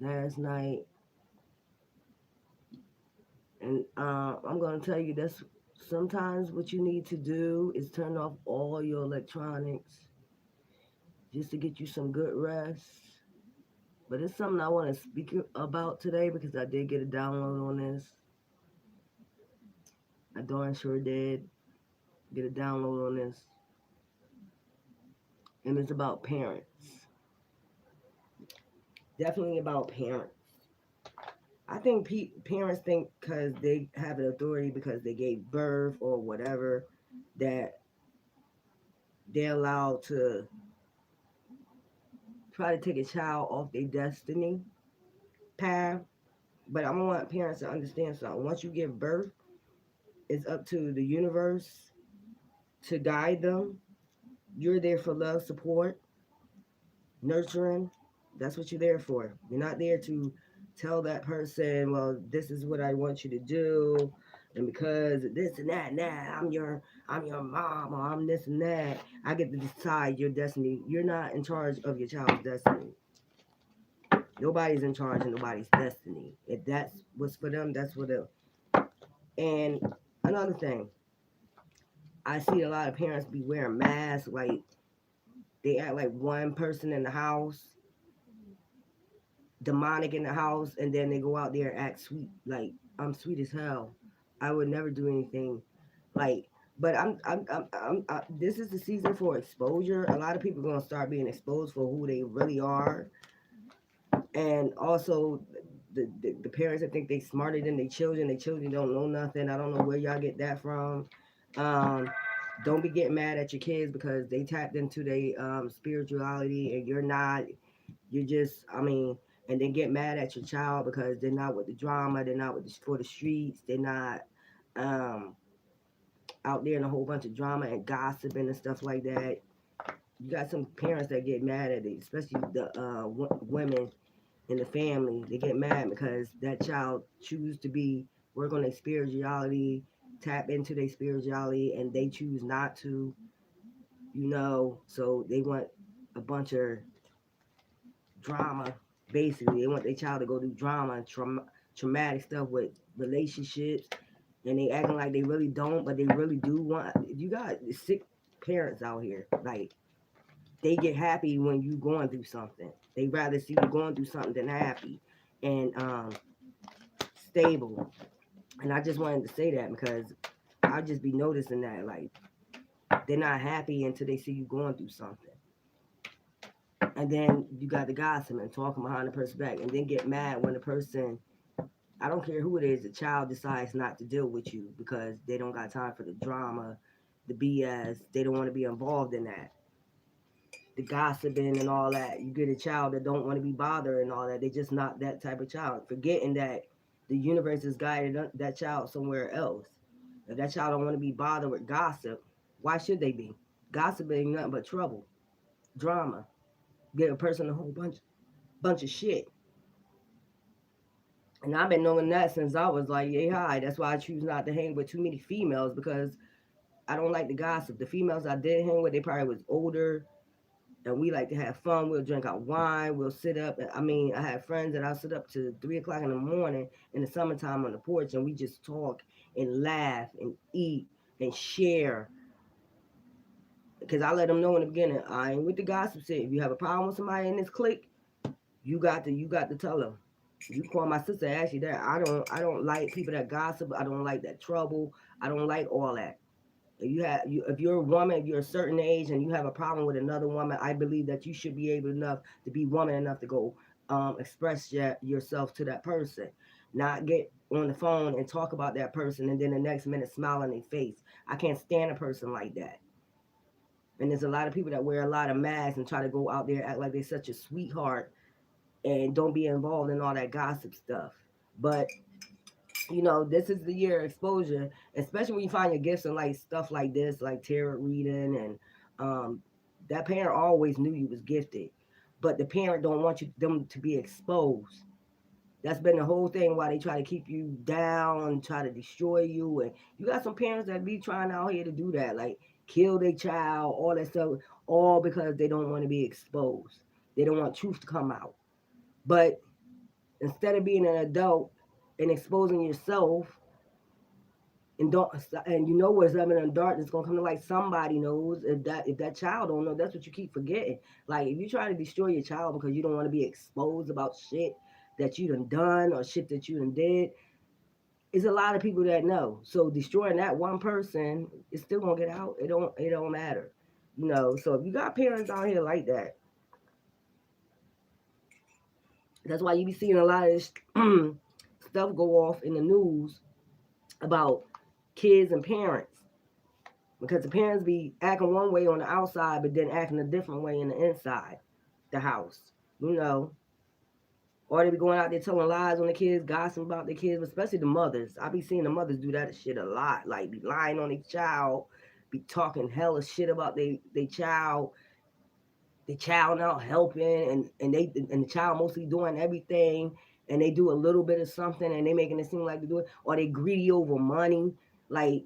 last night, and I'm gonna tell you that's sometimes what you need to do is turn off all your electronics just to get you some good rest. But it's something I want to speak about today because I did get a download on this. I darn sure did get a download on this, and it's about parents. Definitely about parents. I think parents think because they have an authority because they gave birth or whatever that they're allowed to try to take a child off their destiny path. But I want parents to understand something. Once you give birth, it's up to the universe to guide them. You're there for love, support, nurturing. That's what you're there for. You're not there to tell that person, well, this is what I want you to do, and because this and that, nah, I'm your mom or I'm this and that. I get to decide your destiny. You're not in charge of your child's destiny. Nobody's in charge of nobody's destiny. If that's what's for them, that's for them. And another thing, I see a lot of parents be wearing masks, like they act like one person in the house, demonic in the house, and then they go out there and act sweet. Like I'm sweet as hell. I would never do anything like. But this is the season for exposure. A lot of people are gonna start being exposed for who they really are, and also the parents that think they smarter than their children don't know nothing. I don't know where y'all get that from. Um, don't be getting mad at your kids because they tapped into their spirituality and you're not. You're just, I mean, and then get mad at your child because they're not with the drama, they're not with for the streets, they're not um, out there in a whole bunch of drama and gossiping and stuff like that. You got some parents that get mad at it, especially the women in the family. They get mad because that child choose to be work on their spirituality, tap into their spirituality, and they choose not to. So they want a bunch of drama. Basically, they want their child to go through drama, traumatic stuff with relationships, and they acting like they really don't, but they really do want. You got sick parents out here, like they get happy when you going through something. They rather see you going through something than happy and stable. And I just wanted to say that because I'll just be noticing that like they're not happy until they see you going through something. And then you got the gossiping, talking behind the person's back, and then get mad when the person, I don't care who it is, the child decides not to deal with you because they don't got time for the drama, the BS. They don't want to be involved in that. The gossiping and all that. You get a child that don't want to be bothered and all that. They're just not that type of child. Forgetting that the universe has guided that child somewhere else. If that child don't want to be bothered with gossip, why should they be? Gossip ain't nothing but trouble, drama. Get a person a whole bunch of shit. And I've been knowing that since I was like, yay high. That's why I choose not to hang with too many females because I don't like the gossip. The females I did hang with, they probably was older, and we like to have fun. We'll drink our wine. We'll sit up. I mean, I have friends that I'll sit up to 3 o'clock in the morning in the summertime on the porch, and we just talk and laugh and eat and share. Because I let them know in the beginning, I ain't with the gossip shit. If you have a problem with somebody in this clique, you got to tell them. You call my sister, ask you that. I don't like people that gossip. I don't like that trouble. I don't like all that. If you're a woman, if you're a certain age and you have a problem with another woman, I believe that you should be able enough to be woman enough to go express yourself to that person, not get on the phone and talk about that person and then the next minute smile on their face. I can't stand a person like that. And there's a lot of people that wear a lot of masks and try to go out there and act like they're such a sweetheart and don't be involved in all that gossip stuff. But this is the year of exposure, especially when you find your gifts and like stuff like this, like tarot reading, and um, that parent always knew you was gifted, but the parent don't want them to be exposed. That's been the whole thing why they try to keep you down, try to destroy you, and you got some parents that be trying out here to do that, like kill their child, all that stuff, all because they don't want to be exposed. They don't want truth to come out. But Instead of being an adult and exposing yourself and don't and you know what's up in the dark, it's gonna come to light. Somebody knows. If that child don't know, that's what you keep forgetting. Like if you try to destroy your child because you don't want to be exposed about shit that you done or shit that you done did, it's a lot of people that know. So destroying that one person, it's still gonna get out. It don't matter. So if you got parents out here like that, that's why you be seeing a lot of this stuff go off in the news about kids and parents. Because the parents be acting one way on the outside, but then acting a different way in the inside, the house. You know, or they be going out there telling lies on the kids, gossiping about the kids, especially the mothers. I be seeing the mothers do that shit a lot. Like be lying on their child, be talking hella shit about they child, the child not helping, and the child mostly doing everything, and they do a little bit of something, and they making it seem like they do it, or they greedy over money, like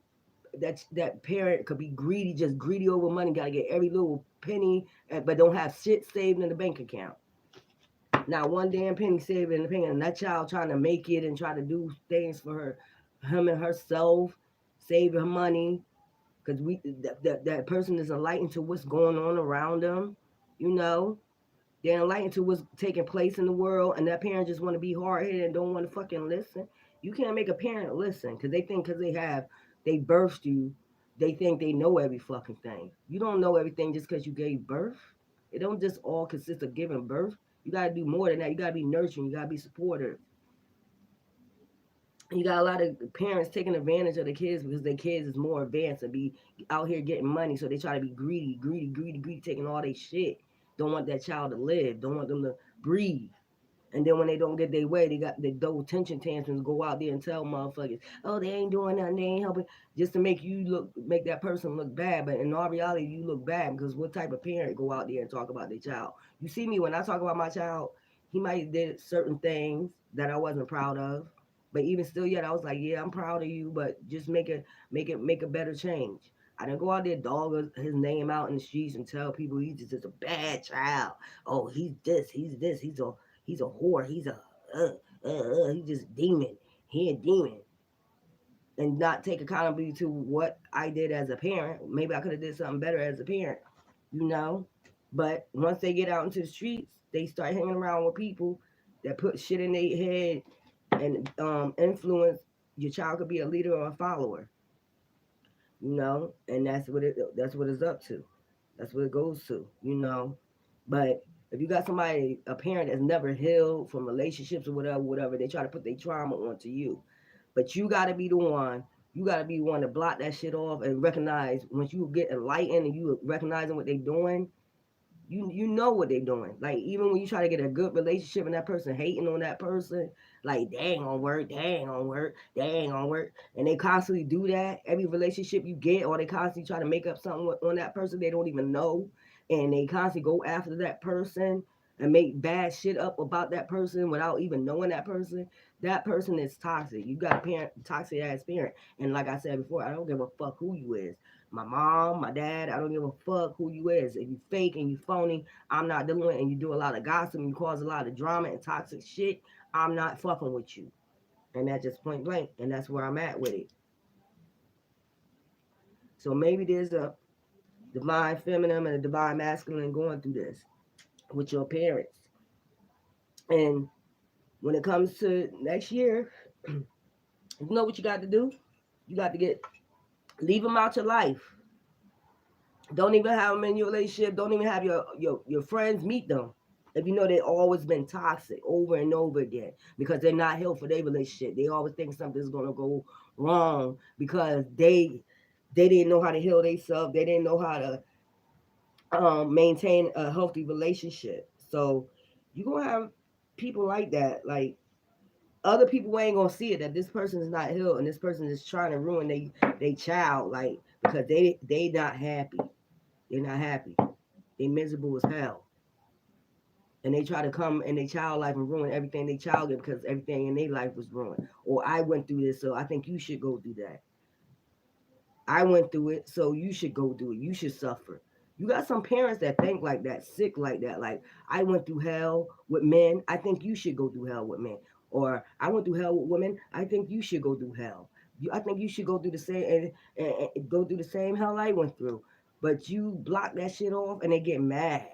that parent could be greedy, just greedy over money, got to get every little penny, but don't have shit saved in the bank account. Not one damn penny saved in the bank, and that child trying to make it and try to do things for him and herself, save her money, because that person is enlightened to what's going on around them, you know. They're enlightened to what's taking place in the world, and that parent just want to be hard headed and don't want to fucking listen. You can't make a parent listen because they think because they birthed you, they think they know every fucking thing. You don't know everything just because you gave birth. It don't just all consist of giving birth. You gotta do more than that. You gotta be nurturing. You gotta be supportive. You got a lot of parents taking advantage of the kids because their kids is more advanced and be out here getting money, so they try to be greedy, greedy, greedy, greedy, taking all their shit. Don't want that child to live. Don't want them to breathe. And then when they don't get their way, they got the those tension tantrums. Go out there and tell motherfuckers, "Oh, they ain't doing nothing. They ain't helping," just to make that person look bad. But in all reality, you look bad because what type of parent go out there and talk about their child? You see me when I talk about my child, he might have did certain things that I wasn't proud of, but even still, yet I was like, "Yeah, I'm proud of you, but just make a better change." I didn't go out there dog his name out in the streets and tell people he's just a bad child. Oh, he's this, he's a whore. He's just demon. He a demon. And not take accountability to what I did as a parent. Maybe I could have did something better as a parent, you know. But once they get out into the streets, they start hanging around with people that put shit in their head and influence. Your child could be a leader or a follower, you know, and that's what it's up to. That's what it goes to, you know. But if you got somebody, a parent that's never healed from relationships or whatever, they try to put their trauma onto you. But you gotta be the one. You gotta be one to block that shit off and recognize once you get enlightened and you recognizing what they're doing, you know what they're doing. Like even when you try to get a good relationship and that person hating on that person, like they ain't gonna work, they ain't gonna work, they ain't gonna work, and they constantly do that. Every relationship you get, or they constantly try to make up something on that person they don't even know, and they constantly go after that person and make bad shit up about that person without even knowing that person. That person is toxic. You got a parent, toxic ass parent, and like I said before, I don't give a fuck who you is. My mom, my dad, I don't give a fuck who you is. If you fake and you phony, I'm not doing it. And you do a lot of gossip and you cause a lot of drama and toxic shit, I'm not fucking with you. And that's just point blank. And that's where I'm at with it. So maybe there's a divine feminine and a divine masculine going through this with your parents. And when it comes to next year, you know what you got to do? You got to leave them out your life. Don't even have them in your relationship. Don't even have your friends meet them. If you know they've always been toxic over and over again because they're not healed for their relationship. They always think something's gonna go wrong because they didn't know how to heal themselves. They didn't know how to maintain a healthy relationship. So you gonna have people like that. Like other people ain't gonna see it that this person is not healed and this person is trying to ruin they child like because they not happy. They're not happy. They miserable as hell. And they try to come in their child life and ruin everything they child did because everything in their life was ruined. Or I went through this, so I think you should go through that. I went through it, so you should go through it. You should suffer. You got some parents that think like that, sick like that. Like, I went through hell with men. I think you should go through hell with men. Or I went through hell with women. I think you should go through hell. I think you should go through the same and go through the same hell I went through. But you block that shit off, and they get mad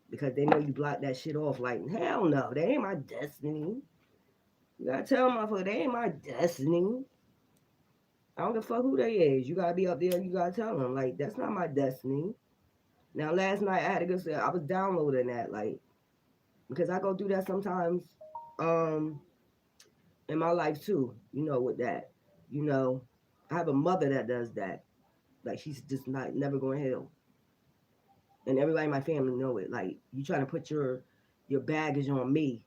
because they know you block that shit off. Like, hell no, that ain't my destiny. You gotta tell motherfucker, they ain't my destiny. I don't give a fuck who they is. You gotta be up there. You gotta tell them like that's not my destiny. Now, last night I had to go say I was downloading that, like, because I go through that sometimes, um, in my life too. You know, with that, you know, I have a mother that does that. Like, she's just not never going to hell, and everybody in my family know it. Like, you trying to put your baggage on me,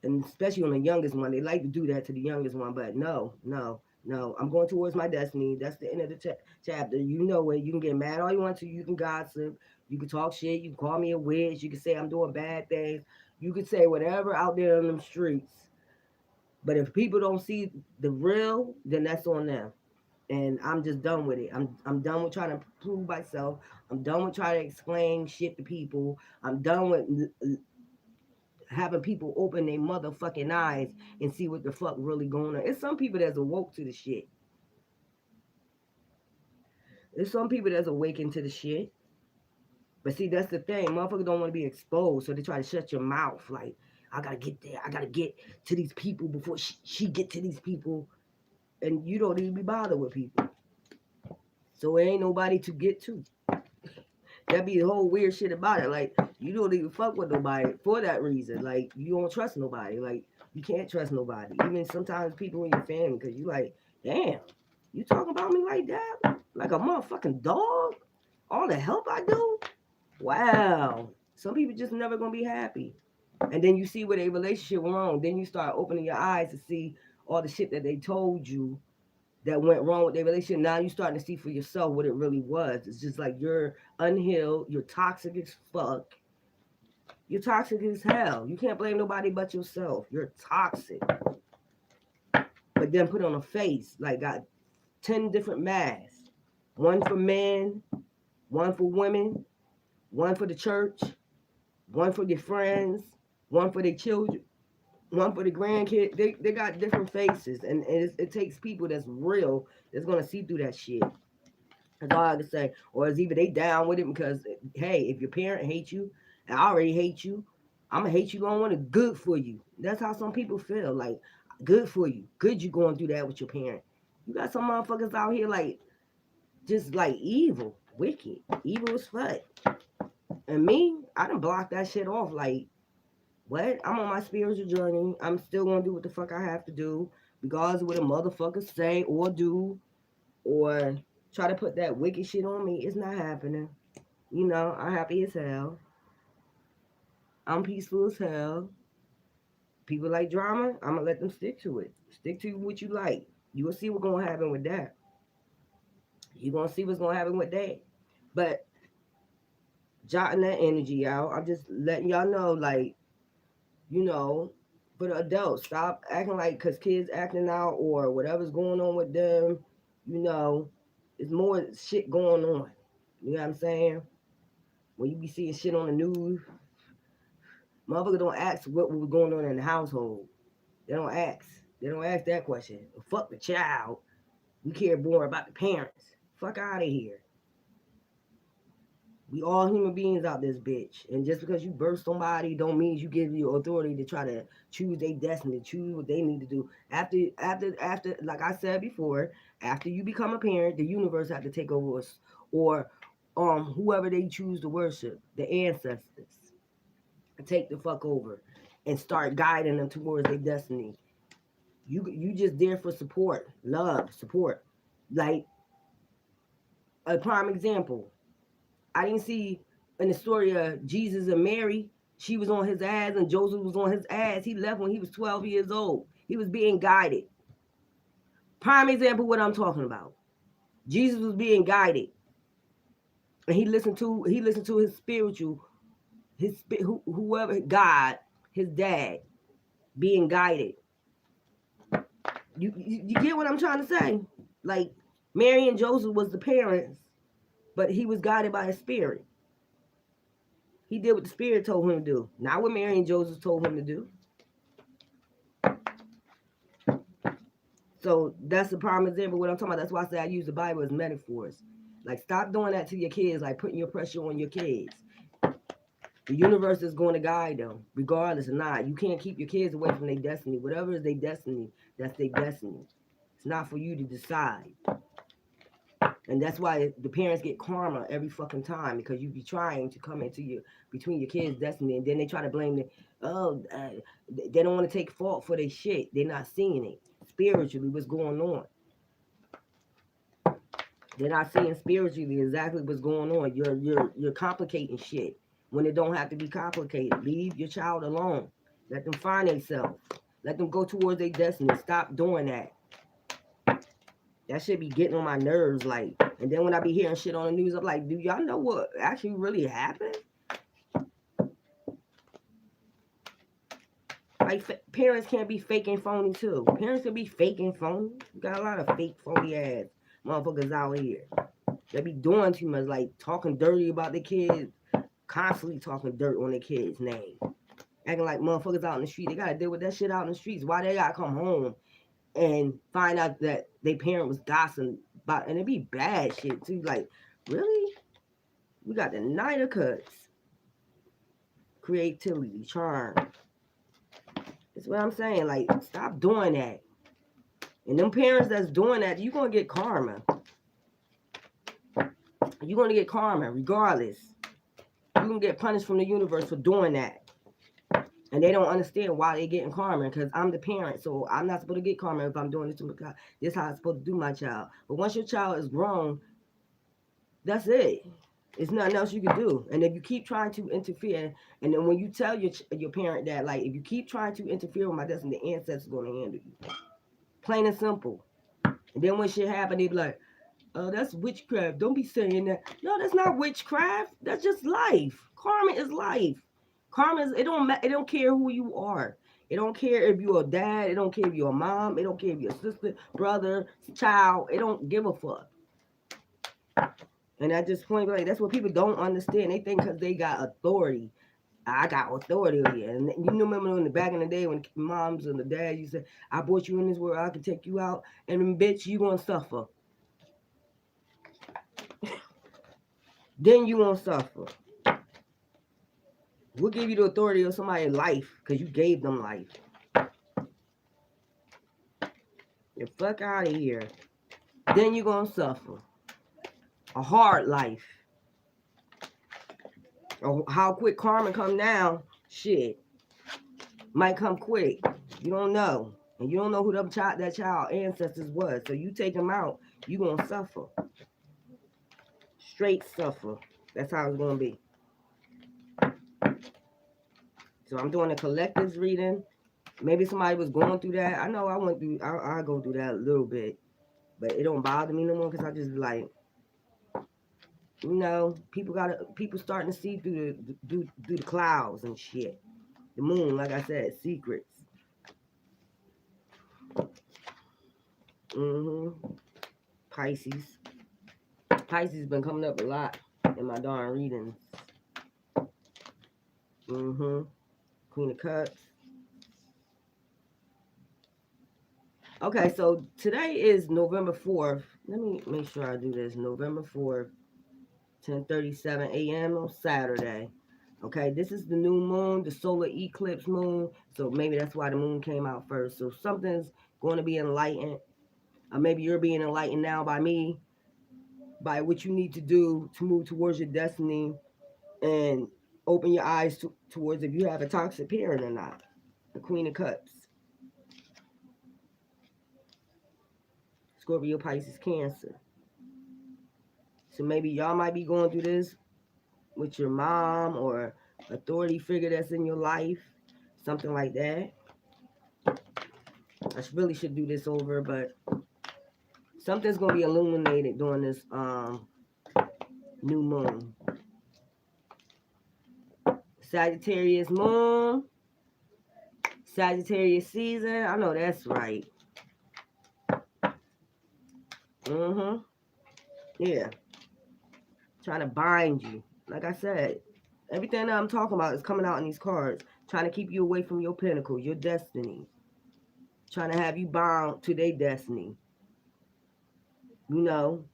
and especially on the youngest one, they like to do that to the youngest one. But no, no, no, I'm going towards my destiny. That's the end of the chapter. You know it. You can get mad all you want to. You can gossip. You can talk shit. You can call me a witch. You can say I'm doing bad things. You can say whatever out there in them streets. But if people don't see the real, then that's on them. And I'm just done with it. I'm done with trying to prove myself. I'm done with trying to explain shit to people. I'm done with having people open their motherfucking eyes and see what the fuck really going on. It's some people that's awoke to the shit. There's some people that's awakened to the shit. But see, that's the thing. Motherfuckers don't want to be exposed, so they try to shut your mouth. Like, I gotta get there. I gotta get to these people before she get to these people. And you don't even be bothered with people. So it ain't nobody to get to. That be the whole weird shit about it. Like, you don't even fuck with nobody for that reason. Like, you don't trust nobody. Like, you can't trust nobody. Even sometimes people in your family, because you like, damn, you talking about me like that? Like a motherfucking dog? All the help I do? Wow. Some people just never gonna be happy. And then you see where their relationship went wrong. Then you start opening your eyes to see all the shit that they told you that went wrong with their relationship. Now you're starting to see for yourself what it really was. It's just like you're unhealed, you're toxic as fuck. You're toxic as hell. You can't blame nobody but yourself. You're toxic. But then put on a face, like got 10 different masks. One for men, one for women, one for the church, one for your friends, one for their children, one for the grandkids. They got different faces, and it takes people that's real that's gonna see through that shit. That's all I can say. Or it's either they down with it because, hey, if your parent hates you, and I already hate you, I'm gonna hate you going on. It's good for you. That's how some people feel. Like, good for you. Good you going through that with your parent. You got some motherfuckers out here like just like evil, wicked, evil as fuck. And me, I done blocked that shit off. Like, what? I'm on my spiritual journey. I'm still gonna do what the fuck I have to do, regardless of what a mother say or do, or try to put that wicked shit on me. It's not happening. You know, I'm happy as hell. I'm peaceful as hell. People like drama, I'm gonna let them stick to it. Stick to what you like. You will see what's gonna happen with that. You gonna see what's gonna happen with that. But jotting that energy out, I'm just letting y'all know, like, you know, for the adults, stop acting like because kids acting out or whatever's going on with them, you know, it's more shit going on. You know what I'm saying? When you be seeing shit on the news, motherfuckers don't ask what was going on in the household. They don't ask. They don't ask that question. Fuck the child. We care more about the parents. Fuck out of here. We all human beings out this bitch. And just because you birth somebody don't mean you give you authority to try to choose their destiny, choose what they need to do. After like I said before, after you become a parent, the universe have to take over us or whoever they choose to worship, the ancestors, take the fuck over and start guiding them towards their destiny. You just there for support, love, support. Like a prime example. I didn't see in the story of Jesus and Mary, she was on his ass and Joseph was on his ass. He left when he was 12 years old. He was being guided. Prime example what I'm talking about. Jesus was being guided. And he listened to his spiritual, whoever God, his dad, being guided. You get what I'm trying to say? Like Mary and Joseph was the parents But he was guided by his spirit. He did what the spirit told him to do, not what Mary and Joseph told him to do. So that's the prime example of what I'm talking about. That's why I say I use the Bible as metaphors. Like, stop doing that to your kids, like putting your pressure on your kids. The universe is going to guide them, regardless or not. You can't keep your kids away from their destiny. Whatever is their destiny, that's their destiny. It's not for you to decide. And that's why the parents get karma every fucking time, because you be trying to come into your between your kids' destiny, and then they try to blame they don't want to take fault for their shit. They're not seeing it spiritually. What's going on? They're not seeing spiritually exactly what's going on. You're complicating shit when it don't have to be complicated. Leave your child alone. Let them find themselves. Let them go towards their destiny. Stop doing that. That shit be getting on my nerves, like. And then when I be hearing shit on the news, I'm like, do y'all know what actually really happened? Like, parents can't be fake and phony too. Parents can be fake and phony. You got a lot of fake, phony ass motherfuckers out here. They be doing too much, like talking dirty about their kids, constantly talking dirt on their kids' name. Acting like motherfuckers out in the street. They gotta deal with that shit out in the streets. Why they gotta come home and find out that their parent was gossiping about, and it be bad shit too. Like, really? We got the Niner cuts. Creativity, charm. That's what I'm saying. Like, stop doing that. And them parents that's doing that, you're gonna get karma. You're gonna get karma regardless. You're gonna get punished from the universe for doing that. And they don't understand why they're getting karma, because I'm the parent, so I'm not supposed to get karma if I'm doing this to my child. This is how I'm supposed to do my child. But once your child is grown, that's it. There's nothing else you can do. And if you keep trying to interfere, and then when you tell your parent that, like, if you keep trying to interfere with my destiny, the ancestors are going to handle you. Plain and simple. And then when shit happen, they be like, oh, that's witchcraft. Don't be saying that. No, that's not witchcraft. That's just life. Karma is life. Karma is, it don't care who you are. It don't care if you're a dad. It don't care if you're a mom. It don't care if you're a sister, brother, child. It don't give a fuck. And at this point, like, that's what people don't understand. They think because they got authority. I got authority over you. And you remember in the back in the day when moms and the dad, you said, I brought you in this world, I can take you out, and then, bitch, you gonna suffer. Then you won't suffer. We'll give you the authority of somebody's life because you gave them life. Get the fuck out of here. Then you're gonna suffer. A hard life. Or how quick karma come down, shit. Might come quick. You don't know. And you don't know who that child ancestors was. So you take them out, you gonna suffer. Straight suffer. That's how it's gonna be. So I'm doing a collectives reading. Maybe somebody was going through that. I know I went through. I go through that a little bit, but it don't bother me no more because I just like, people starting to see through the clouds and shit. The moon, like I said, secrets. Pisces. Pisces been coming up a lot in my darn readings. Queen of Cups. Okay, so today is November 4th. Let me make sure I do this. November 4th, 10:37 a.m. on Saturday. Okay, this is the new moon, the solar eclipse moon. So maybe that's why the moon came out first. So something's going to be enlightened. Or maybe you're being enlightened now by me, by what you need to do to move towards your destiny and open your eyes towards if you have a toxic parent or not. The Queen of Cups. Scorpio, Pisces, Cancer. So maybe y'all might be going through this with your mom or authority figure that's in your life. Something like that. I really should do this over, but something's going to be illuminated during this new moon. Sagittarius moon. Sagittarius season. I know that's right. Yeah. trying to bind you. Like I said, everything that I'm talking about is coming out in these cards, trying to keep you away from your pinnacle, your destiny, trying to have you bound to their destiny. You know,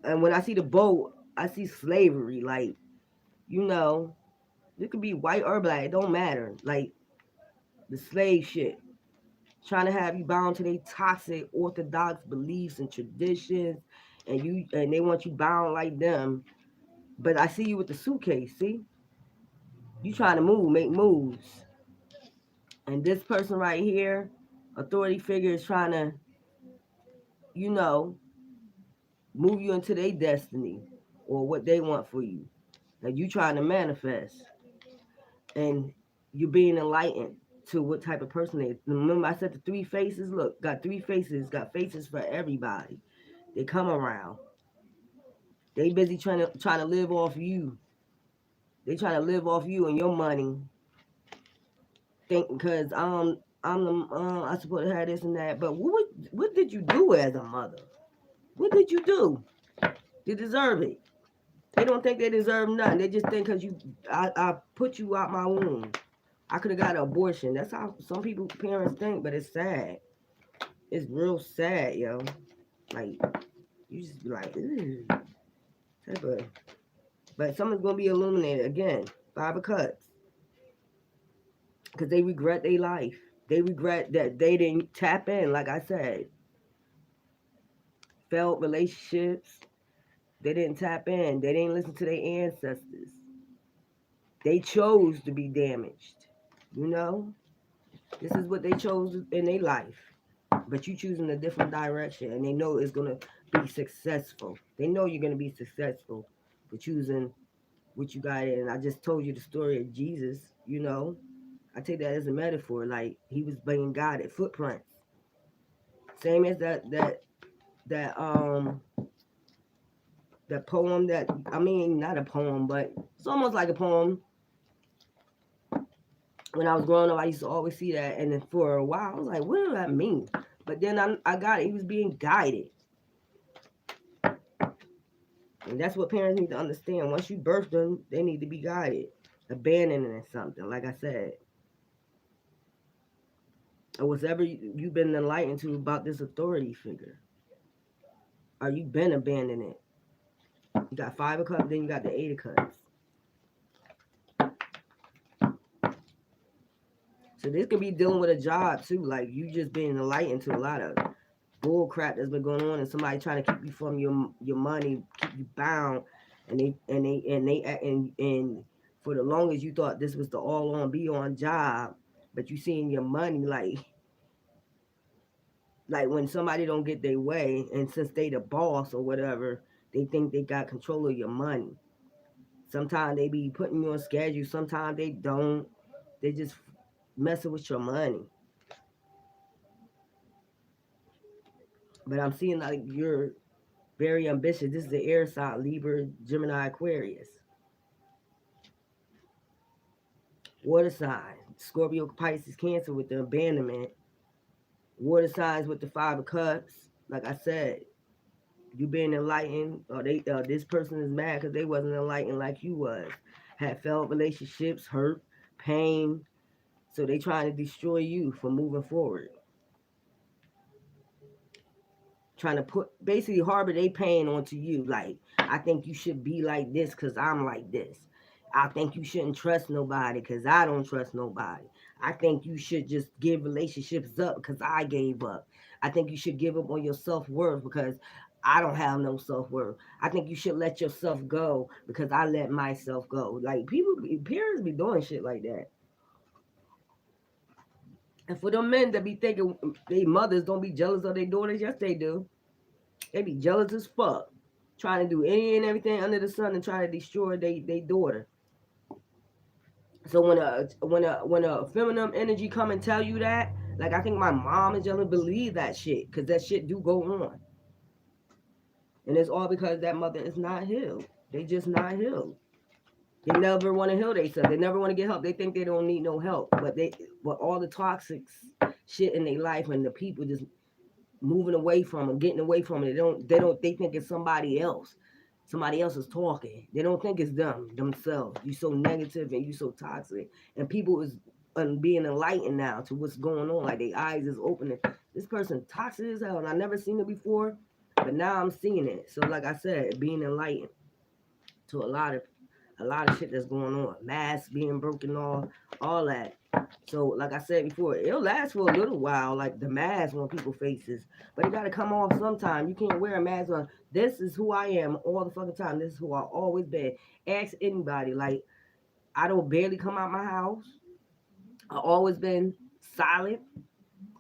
and when I see the boat, I see slavery. Like, you know, it could be white or black. It don't matter. Like the slave shit, trying to have you bound to their toxic orthodox beliefs and traditions, and they want you bound like them. But I see you with the suitcase. See, you trying to move, make moves, and this person right here, authority figure, is trying to, you know, move you into their destiny or what they want for you. And you trying to manifest, and you're being enlightened to what type of person they. Remember, I said the three faces. Look, got three faces. Got faces for everybody. They come around. They busy trying to live off you. They trying to live off you and your money. Think because I'm the I supposed to have this and that. But what did you do as a mother? What did you do to deserve it? They don't think they deserve nothing. They just think because I put you out my womb. I could have got an abortion. That's how some people parents think, but it's sad. It's real sad, yo. Like you just be like, ew, type of. But someone's gonna be illuminated again. Five of Cups, because they regret their life. They regret that they didn't tap in. Like I said, failed relationships. They didn't tap in. They didn't listen to their ancestors. They chose to be damaged. You know, this is what they chose in their life. But you choosing a different direction, and they know it's gonna be successful. They know you're gonna be successful for choosing what you got in. And I just told you the story of Jesus. You know, I take that as a metaphor. Like he was being guided, footprints. Same as that that poem that I mean not a poem, but it's almost like a poem. When I was growing up, I used to always see that, and then for a while, I was like, "What does that mean?" But then I got it. He was being guided, and that's what parents need to understand. Once you birth them, they need to be guided, abandoning something. Like I said, or whatever you've been enlightened to about this authority figure, or you been abandoning it. You got Five of Cups, then you got the Eight of Cups. So this could be dealing with a job too, like you just being enlightened to a lot of bull crap that's been going on, and somebody trying to keep you from your money, keep you bound, and for the longest you thought this was the all on be on job, but you seeing your money like when somebody don't get their way, and since they the boss or whatever, they think they got control of your money. Sometimes they be putting you on schedule, sometimes they don't. They just messing with your money. But I'm seeing like you're very ambitious. This is the air sign, Libra, Gemini, Aquarius. Water sign, Scorpio, Pisces, Cancer with the abandonment. Water signs with the Five of Cups. Like I said, you being enlightened, or this person is mad because they wasn't enlightened like you was. Had failed relationships, hurt, pain. So they trying to destroy you from moving forward. Trying to put basically harbor they pain onto you. Like, I think you should be like this because I'm like this. I think you shouldn't trust nobody because I don't trust nobody. I think you should just give relationships up because I gave up. I think you should give up on your self worth because I don't have no self worth. I think you should let yourself go because I let myself go. Like parents be doing shit like that. And for them men that be thinking they mothers don't be jealous of their daughters, yes they do. They be jealous as fuck, trying to do any and everything under the sun and try to destroy they daughter. So when a feminine energy come and tell you that, like I think my mom and Jelly believe that shit, cause that shit do go on, and it's all because that mother is not healed. They just not healed. They never want to heal themselves. They never want to get help. They think they don't need no help, but all the toxic shit in their life and the people just moving away from them, getting away from it. They think it's somebody else. Somebody else is talking. They don't think it's them themselves. You so negative and you so toxic, and people is being enlightened now to what's going on. Like their eyes is opening. This person toxic as hell, and I never seen it before, but now I'm seeing it. So like I said, being enlightened to a lot of shit that's going on. Masks being broken off, all that. So, like I said before, it'll last for a little while, like the mask on people's faces. But it gotta come off sometime. You can't wear a mask on. This is who I am all the fucking time. This is who I always been. Ask anybody. Like, I don't barely come out my house. I always been silent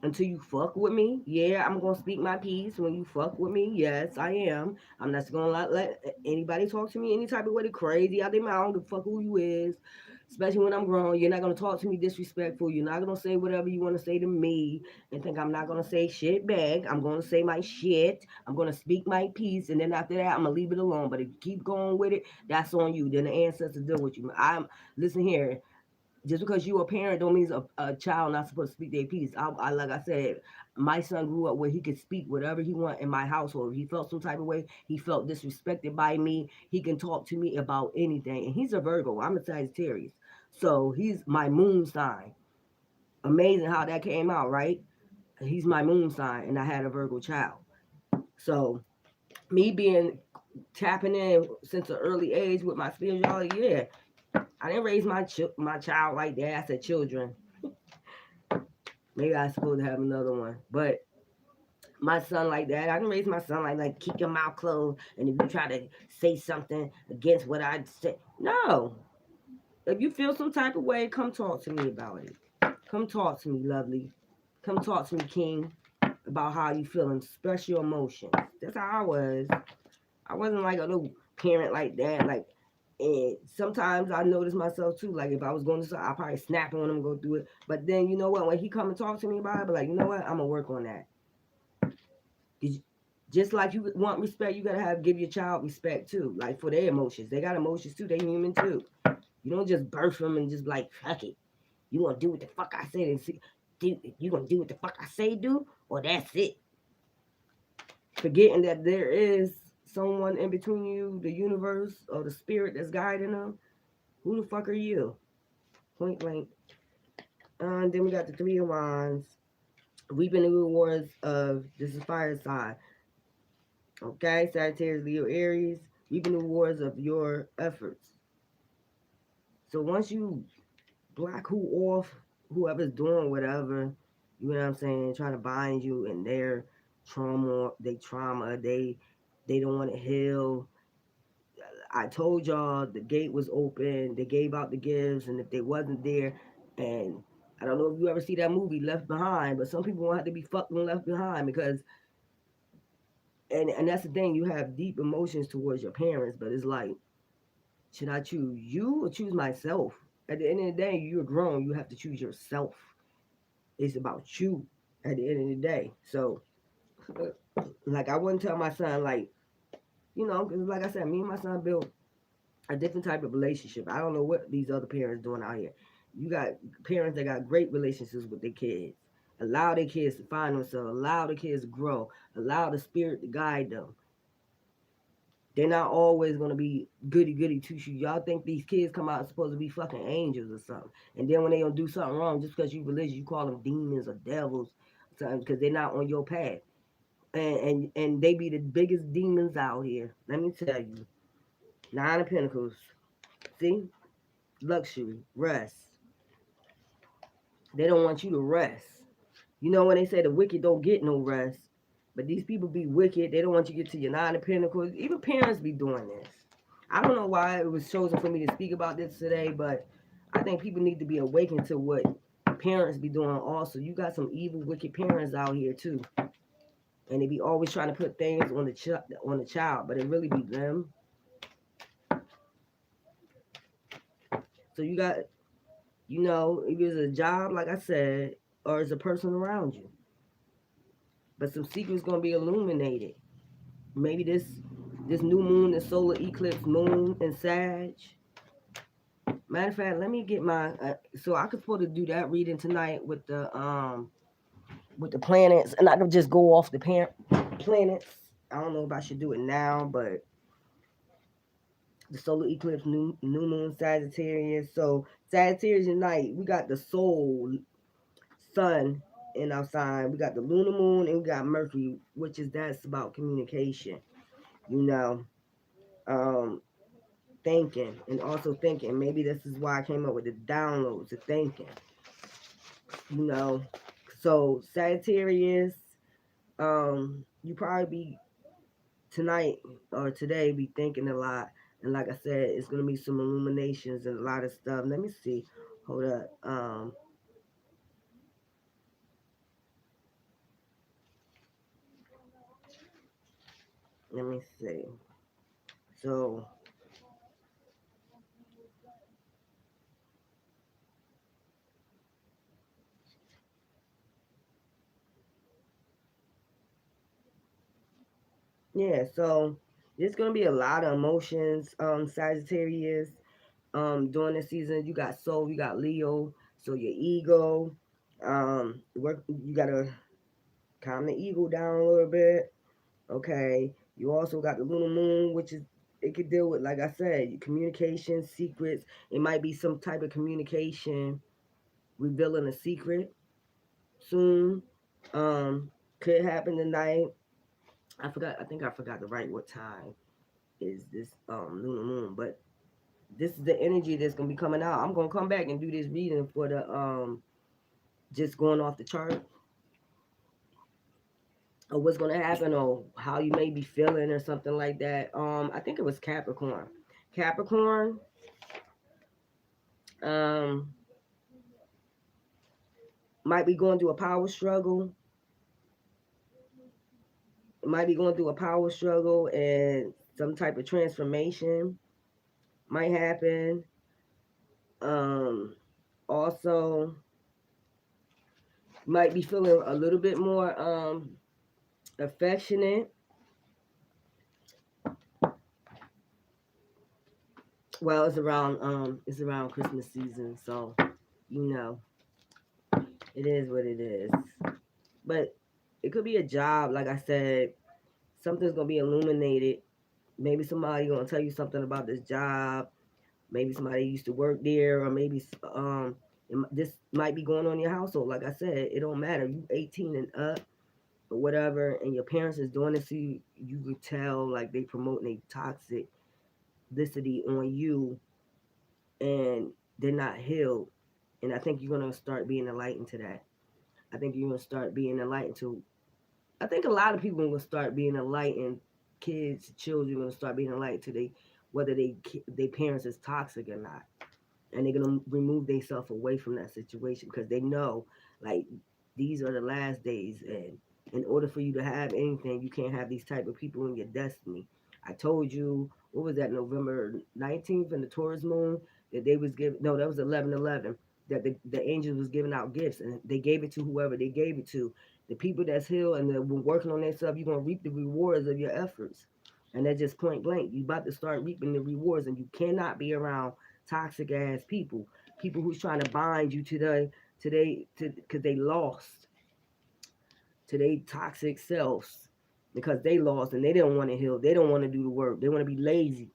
until you fuck with me. Yeah, I'm gonna speak my piece when you fuck with me. Yes, I am. I'm not gonna let anybody talk to me any type of way. Crazy out their mouth. The fuck who you is. Especially when I'm grown, you're not gonna talk to me disrespectful. You're not gonna say whatever you want to say to me and think I'm not gonna say shit back. I'm gonna say my shit. I'm gonna speak my piece, and then after that, I'm gonna leave it alone. But if you keep going with it, that's on you. Then the ancestors deal with you. I'm listen here, just because you a parent don't mean a child not supposed to speak their piece. I like I said, my son grew up where he could speak whatever he want in my household. If he felt some type of way, he felt disrespected by me, he can talk to me about anything. And he's a Virgo. I'm a Sagittarius. So he's my moon sign. Amazing how that came out, right? He's my moon sign and I had a Virgo child. So me being tapping in since an early age with my spirituality, yeah. I didn't raise my child like that. I said children. Maybe I supposed to have another one. But my son like that. I didn't raise my son like keep your mouth closed. And if you try to say something against what I said, no. If you feel some type of way, come talk to me about it. Come talk to me, lovely. Come talk to me, King, about how you feeling, express your emotions. That's how I was. I wasn't like a little parent like that. Like, and sometimes I notice myself too. Like if I was going to, I probably snap on him and go through it. But then you know what? When he come and talk to me about it, I be like, you know what? I'm gonna work on that. 'Cause just like you want respect, you gotta give your child respect too. Like for their emotions, they got emotions too. They human too. You don't just birth them and just be like fuck it. You gonna do what the fuck I said and see. You gonna do what the fuck I say do, or that's it. Forgetting that there is someone in between you, the universe or the spirit that's guiding them. Who the fuck are you? Point blank. And then we got the Three of Wands. Reaping the rewards of this is fire sign. Okay, Sagittarius, Leo, Aries. Reaping the rewards of your efforts. So once you block who off, whoever's doing whatever, you know what I'm saying, trying to bind you in their trauma, they don't want to heal. I told y'all the gate was open. They gave out the gifts, and if they wasn't there, and I don't know if you ever see that movie Left Behind, but some people want to have to be fucking left behind because, and that's the thing. You have deep emotions towards your parents, but it's like, should I choose you or choose myself? At the end of the day, you're grown. You have to choose yourself. It's about you. At the end of the day, so like I wouldn't tell my son like, because like I said, me and my son built a different type of relationship. I don't know what these other parents doing out here. You got parents that got great relationships with their kids. Allow their kids to find themselves. Allow the kids to grow. Allow the spirit to guide them. They're not always gonna be goody goody two shoes. Y'all think these kids come out supposed to be fucking angels or something, and then when they don't do something wrong, just because you religious, you call them demons or devils, because they're not on your path, and they be the biggest demons out here. Let me tell you, Nine of Pentacles. See, luxury, rest. They don't want you to rest. You know when they say the wicked don't get no rest, but these people be wicked. They don't want you to get to your Nine of Pentacles. Even parents be doing this. I don't know why it was chosen for me to speak about this today, but I think people need to be awakened to what parents be doing also. You got some evil, wicked parents out here too. And they be always trying to put things on the child, but it really be them. So you got, if it's a job, like I said, or it's a person around you. But some secrets gonna be illuminated. Maybe this new moon, this solar eclipse moon in Sag. Matter of fact, let me get my so I could supposed to do that reading tonight with the planets, and I could just go off the planets. I don't know if I should do it now, but the solar eclipse, new moon, Sagittarius. So Sagittarius tonight, we got the soul, sun in our sign. We got the lunar moon and we got Mercury, which is that's about communication. You know, um, thinking and also thinking. Maybe this is why I came up with the downloads of thinking. You know, so Sagittarius, you probably be tonight or today be thinking a lot. And like I said, it's gonna be some illuminations and a lot of stuff. Let me see. Hold up. Let me see. So yeah, so there's gonna be a lot of emotions, Sagittarius. During the season, you got Soul, you got Leo, so your ego, work. You gotta calm the ego down a little bit. Okay. You also got the lunar moon, which is it could deal with, like I said, communication, secrets. It might be some type of communication revealing a secret soon. Um, could happen tonight. I forgot. I think I forgot to write what time is this lunar moon, but this is the energy that's gonna be coming out. I'm gonna come back and do this reading for the just going off the chart or what's gonna happen or how you may be feeling or something like that. I think it was Capricorn. Capricorn, um, might be going through a power struggle. Might be going through a power struggle and some type of transformation might happen. Um, also, might be feeling a little bit more affectionate. Well, it's around Christmas season, so you know it is what it is. But it could be a job, like I said, something's gonna be illuminated. Maybe somebody gonna tell you something about this job. Maybe somebody used to work there, or maybe this might be going on in your household. Like I said, it don't matter. You 18 and up or whatever, and your parents is doing this, so you could tell like they promoting a toxicity on you, and they're not healed. And I think you're gonna start being enlightened to that. I think you're gonna start being enlightened to. I think a lot of people are gonna start being enlightened. Kids, children, are gonna start being enlightened to whether they parents is toxic or not, and they're gonna remove themselves away from that situation because they know like these are the last days, and in order for you to have anything, you can't have these type of people in your destiny. I told you what was that November 19th in the Taurus moon that they was giving. No, that was 11/11. That the angels was giving out gifts and they gave it to whoever they gave it to. The people that's healed and that been working on themselves, you're gonna reap the rewards of your efforts. And that's just point blank. You about to start reaping the rewards, and you cannot be around toxic ass people who's trying to bind you to because they lost to their toxic selves because they lost and they don't want to heal. They don't want to do the work. They want to be lazy.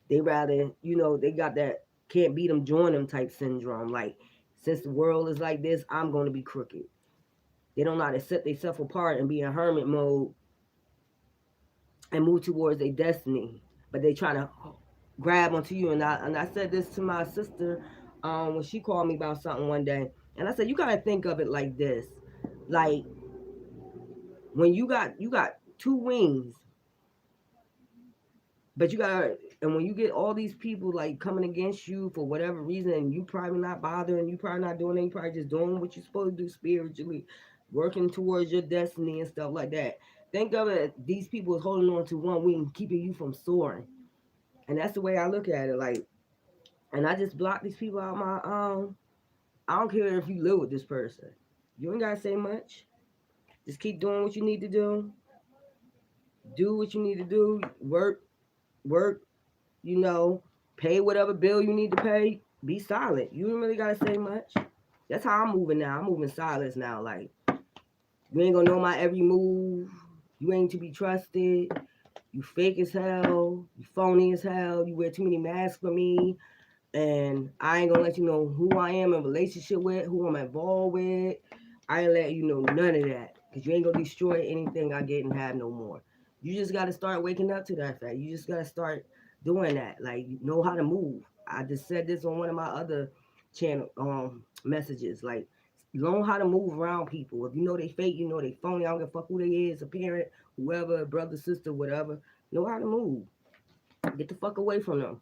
They rather, they got that can't beat them, join them type syndrome. Like, since the world is like this, I'm going to be crooked. They don't know how to set themselves apart and be in hermit mode and move towards their destiny. But they try to grab onto you. And I said this to my sister when she called me about something one day. And I said, you got to think of it like this. Like, when you got two wings, but and when you get all these people like coming against you for whatever reason, and you probably not bothering, you probably not doing anything, you probably just doing what you're supposed to do spiritually, working towards your destiny and stuff like that. Think of it, these people is holding on to one wing, keeping you from soaring. And that's the way I look at it. Like, and I just block these people out my I don't care if you live with this person. You ain't gotta say much. Just keep doing what you need to do. Do what you need to do. Work, you know, pay whatever bill you need to pay, be silent. You don't really gotta say much. That's how I'm moving now. I'm moving silence now. Like, you ain't gonna know my every move. You ain't to be trusted. You fake as hell. You phony as hell. You wear too many masks for me. And I ain't gonna let you know who I am in relationship with, who I'm involved with. I ain't let you know none of that. Because you ain't gonna destroy anything I get and have no more. You just gotta start waking up to that fact. You just gotta start doing that. Like, you know how to move. I just said this on one of my other channel messages. Like, learn how to move around people. If you know they fake, you know they phony. I don't give a fuck who they is, a parent, whoever, brother, sister, whatever. Know how to move. Get the fuck away from them.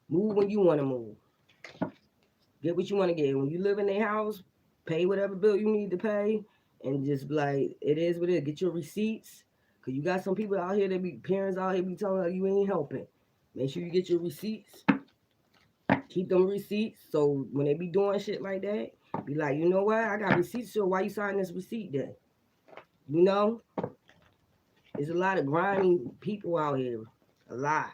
Move when you want to move. Get what you want to get. When you live in their house, pay whatever bill you need to pay, and just be like, it is what it is. Get your receipts, cause you got some people out here that be parents out here be telling you you ain't helping. Make sure you get your receipts. Keep them receipts, so when they be doing shit like that, be like, you know what? I got receipts. So why you signing this receipt then? You know, there's a lot of grimy people out here. A lot.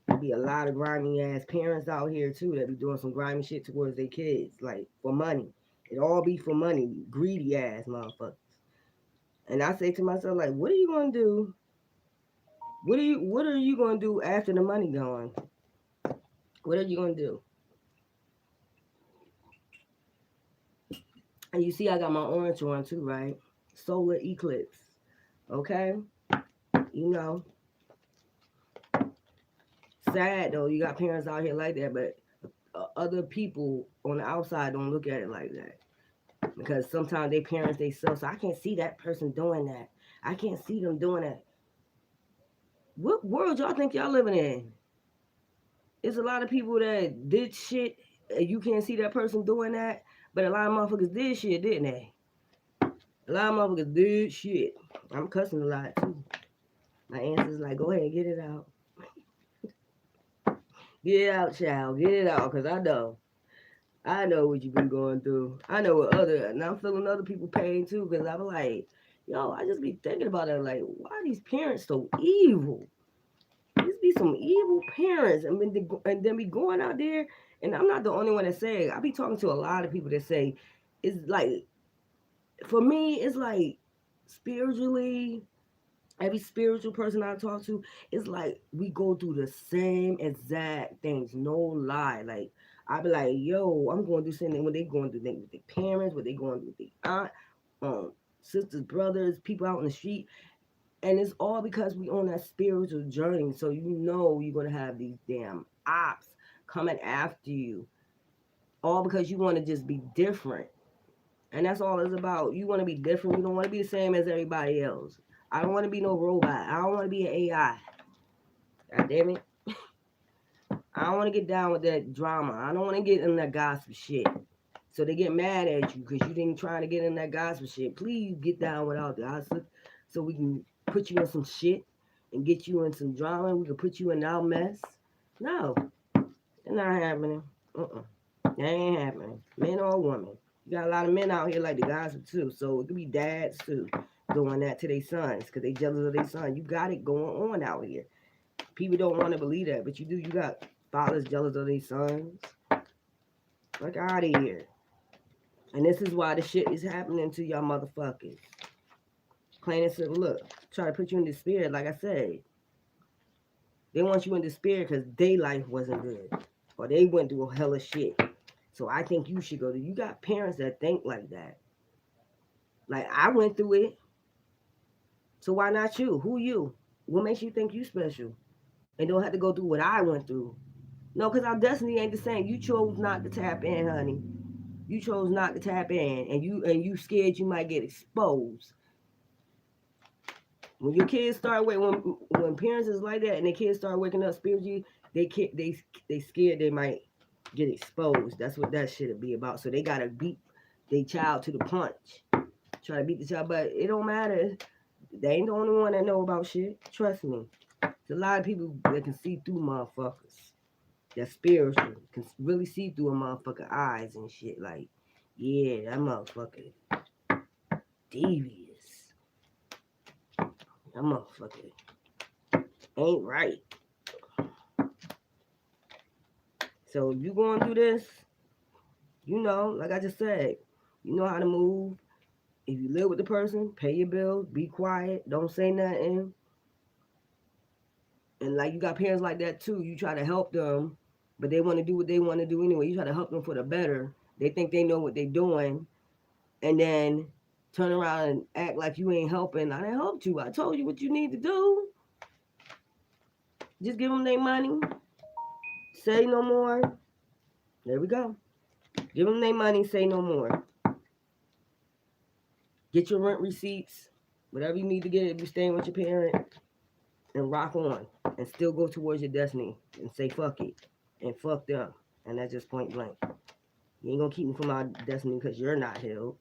There be a lot of grimy ass parents out here too that be doing some grimy shit towards their kids, like for money. It all be for money, greedy ass motherfuckers. And I say to myself, like, what are you gonna do? What are you gonna do after the money gone? What are you gonna do? And you see I got my orange on too, right? Solar eclipse. Okay? You know. Sad though, you got parents out here like that, but other people on the outside don't look at it like that. Because sometimes they parents they self, so I can't see that person doing that. I can't see them doing that. What world y'all think y'all living in? It's a lot of people that did shit and you can't see that person doing that, but a lot of motherfuckers did shit, didn't they? A lot of motherfuckers did shit. I'm cussing a lot too. My answer's like, go ahead, get it out. Get it out, child. Get it out, cause I know. I know what you've been going through. I know what and I'm feeling other people pain too, because I'm like, yo, I just be thinking about it, like, why are these parents so evil? These be some evil parents, and then be going out there, and I'm not the only one that say it. I be talking to a lot of people that say, it's like, for me, it's like, spiritually, every spiritual person I talk to, it's like we go through the same exact things, no lie. Like, I be like, yo, I'm going through something when they going through things with their parents, what they going through with their aunt, sisters, brothers, people out in the street. And it's all because we on that spiritual journey. So you know you're gonna have these damn ops coming after you. All because you want to just be different. And that's all it's about. You want to be different. You don't want to be the same as everybody else. I don't want to be no robot. I don't want to be an AI. God damn it. I don't want to get down with that drama. I don't want to get in that gossip shit. So they get mad at you because you didn't try to get in that gossip shit. Please get down without the gossip so we can put you in some shit and get you in some drama. We can put you in our mess. No, it's not happening. That ain't happening. Man or woman. You got a lot of men out here like the gossip too. So it could be dads too doing that to their sons because they jealous of their son. You got it going on out here. People don't want to believe that, but you do. You got fathers jealous of their sons. Fuck out of here. And this is why the shit is happening to y'all motherfuckers. Plain and simple. Look, try to put you in despair. Like I said, they want you in despair because their life wasn't good, or they went through a hell of shit. So I think you should go to. You got parents that think like that. Like I went through it. So why not you? Who you? What makes you think you special? And don't have to go through what I went through. No, because our destiny ain't the same. You chose not to tap in, honey. You chose not to tap in, and you scared you might get exposed. When your kids start when parents is like that and their kids start waking up spiritually, they scared they might get exposed. That's what that shit'll be about. So they gotta beat their child to the punch. Try to beat the child, but it don't matter. They ain't the only one that know about shit. Trust me. There's a lot of people that can see through motherfuckers. That's spiritual. Can really see through a motherfucker eyes and shit. Like, yeah, that motherfucker devious. That motherfucker ain't right. So if you going through this, you know, like I just said, you know how to move. If you live with the person, pay your bills, be quiet, don't say nothing. And like you got parents like that too. You try to help them, but they want to do what they want to do anyway. You try to help them for the better. They think they know what they're doing, and then turn around and act like you ain't helping. I didn't help you. I told you what you need to do. Just give them their money. Say no more. There we go. Give them their money. Say no more. Get your rent receipts. Whatever you need to get if you're staying with your parent. And rock on. And still go towards your destiny. And say fuck it. And fuck them. And that's just point blank. You ain't gonna keep me from my destiny because you're not healed.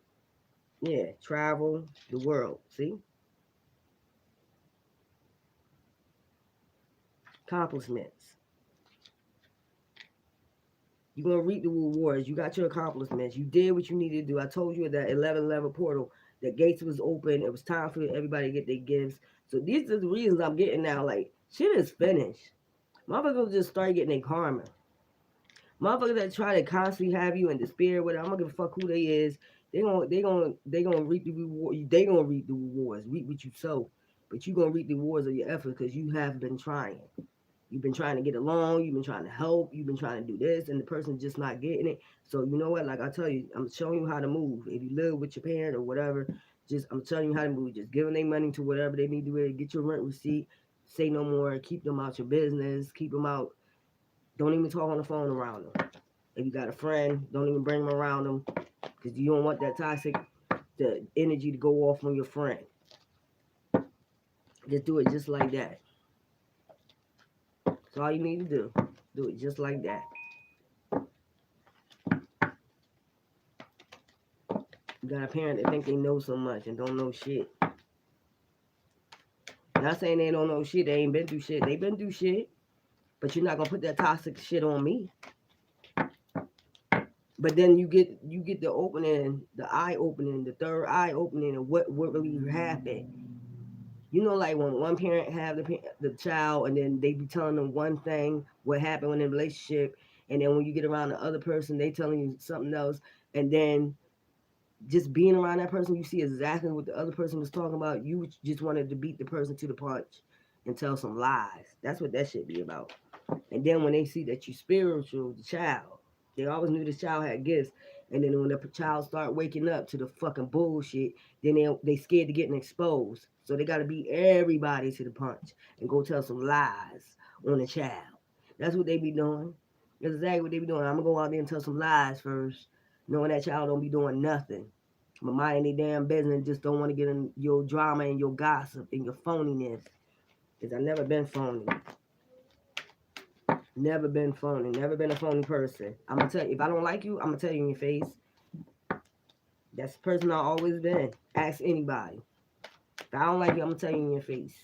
Yeah. Travel the world. See? Accomplishments. You're going to reap the rewards. You got your accomplishments. You did what you needed to do. I told you at that 11 portal, the gates was open. It was time for everybody to get their gifts. So these are the reasons I'm getting now. Like, shit is finished. Motherfuckers just start getting their karma. Motherfuckers that try to constantly have you in despair with it, I'm gonna give a fuck who they is. They gonna reap the reward. They gonna reap the rewards. Reap what you sow. But you gonna reap the rewards of your effort because you have been trying. You've been trying to get along. You've been trying to help. You've been trying to do this, and the person's just not getting it. So you know what? Like I tell you, I'm showing you how to move. If you live with your parent or whatever, just I'm telling you how to move. Just giving them money to whatever they need to do. Get your rent receipt. Say no more. Keep them out your business. Keep them out. Don't even talk on the phone around them. If you got a friend, don't even bring them around them because you don't want that toxic the energy to go off on your friend. Just do it just like that. That's all you need to do. Do it just like that. You got a parent that think they know so much and don't know shit. Not saying they don't know shit. They ain't been through shit. They been through shit. But you're not gonna put that toxic shit on me. But then you get the opening, the eye opening, the third eye opening, and what really happened. You know, like when one parent have the child, and then they be telling them one thing, what happened in the relationship, and then when you get around the other person, they telling you something else, and then just being around that person, you see exactly what the other person was talking about. You just wanted to beat the person to the punch and tell some lies. That's what that shit be about. And then when they see that you spiritual, the child, they always knew this child had gifts. And then when the child start waking up to the fucking bullshit, then they scared to getting exposed. So they got to beat everybody to the punch and go tell some lies on the child. That's what they be doing. That's exactly what they be doing. I'm going to go out there and tell some lies first, knowing that child don't be doing nothing. But mind their damn business, just don't want to get in your drama and your gossip and your phoniness. Because I've never been phony. Never been phony. Never been a phony person. I'm going to tell you, if I don't like you, I'm going to tell you in your face. That's the person I've always been. Ask anybody. If I don't like you, I'm going to tell you in your face.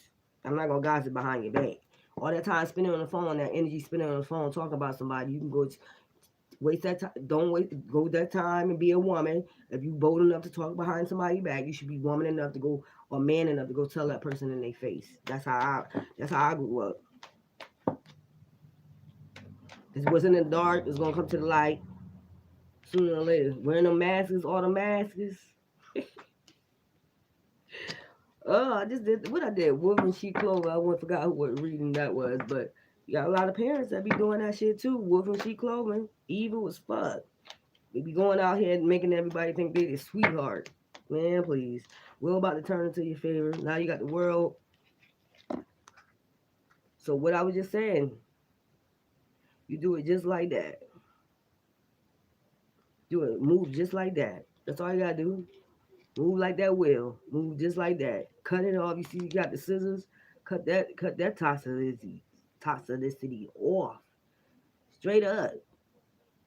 I'm not going to gossip behind your back. All that time spending on the phone, that energy spending on the phone, talking about somebody, you can go waste that time. Don't waste. Go that time and be a woman. If you bold enough to talk behind somebody's back, you should be woman enough to go, or man enough to go tell that person in their face. That's how I grew up. Because what's in the dark is gonna come to the light sooner or later. Wearing the masks, all the masks. Oh, I just did what I did. Wolf in sheep clothing. I forgot what reading that was, but you got a lot of parents that be doing that shit too. Wolf in sheep clothing. Evil as fuck. They be going out here and making everybody think they the sweetheart. Man, please. We're about to turn into your favor. Now you got the world. So what I was just saying, you do it just like that. Do it. Move just like that. That's all you gotta do. Move like that will. Move just like that. Cut it off. You see you got the scissors. Cut that toxicity off. Straight up.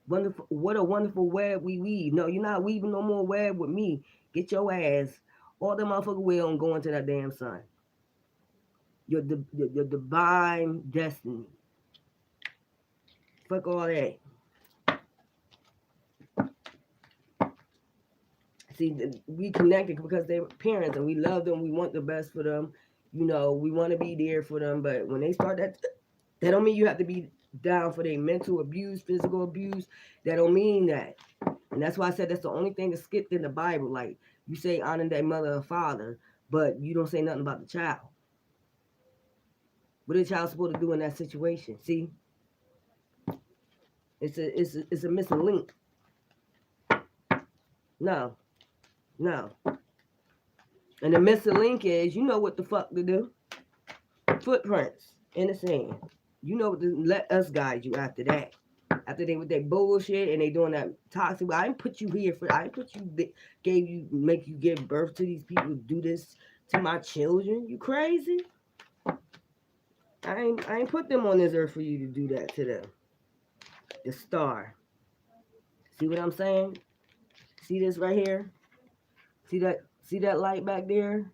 Wonderful, what a wonderful web we weave. No, you're not weaving no more web with me. Get your ass all the motherfucker will and go into that damn sun. Your divine destiny. Fuck all that. See, we connected because they're parents and we love them. We want the best for them. You know, we want to be there for them. But when they start that don't mean you have to be down for their mental abuse, physical abuse. That don't mean that. And that's why I said that's the only thing that's skipped in the Bible. Like, you say honor their mother and father, but you don't say nothing about the child. What is y'all supposed to do in that situation? See, it's a missing link. No, no. And the missing link is, you know what the fuck to do. Footprints in the sand. You know what to let us guide you after that. After they with that bullshit and they doing that toxic. I didn't put you here for. I didn't put you. Gave you make you give birth to these people. Do this to my children. You crazy? I ain't put them on this earth for you to do that to them. The star. See what I'm saying? See this right here? See that? See that light back there?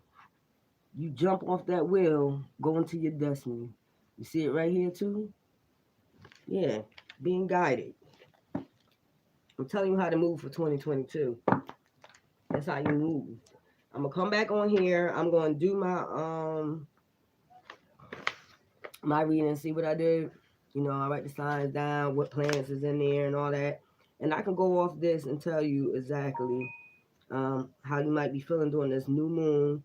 You jump off that wheel, go into your destiny. You see it right here too? Yeah, being guided. I'm telling you how to move for 2022. That's how you move. I'm gonna come back on here. I'm gonna do my reading, see what I did. You know, I write the signs down, what plants is in there and all that. And I can go off this and tell you exactly how you might be feeling during this new moon,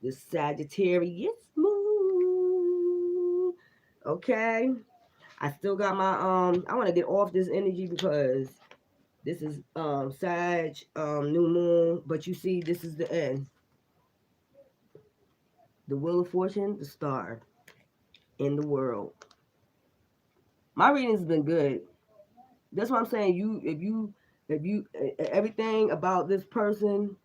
this Sagittarius moon. Okay. I still got my I want to get off this energy because this is Sag new moon, but you see this is the end. The Wheel of Fortune, the star in the world. My reading's been good. That's what I'm saying. If you everything about this person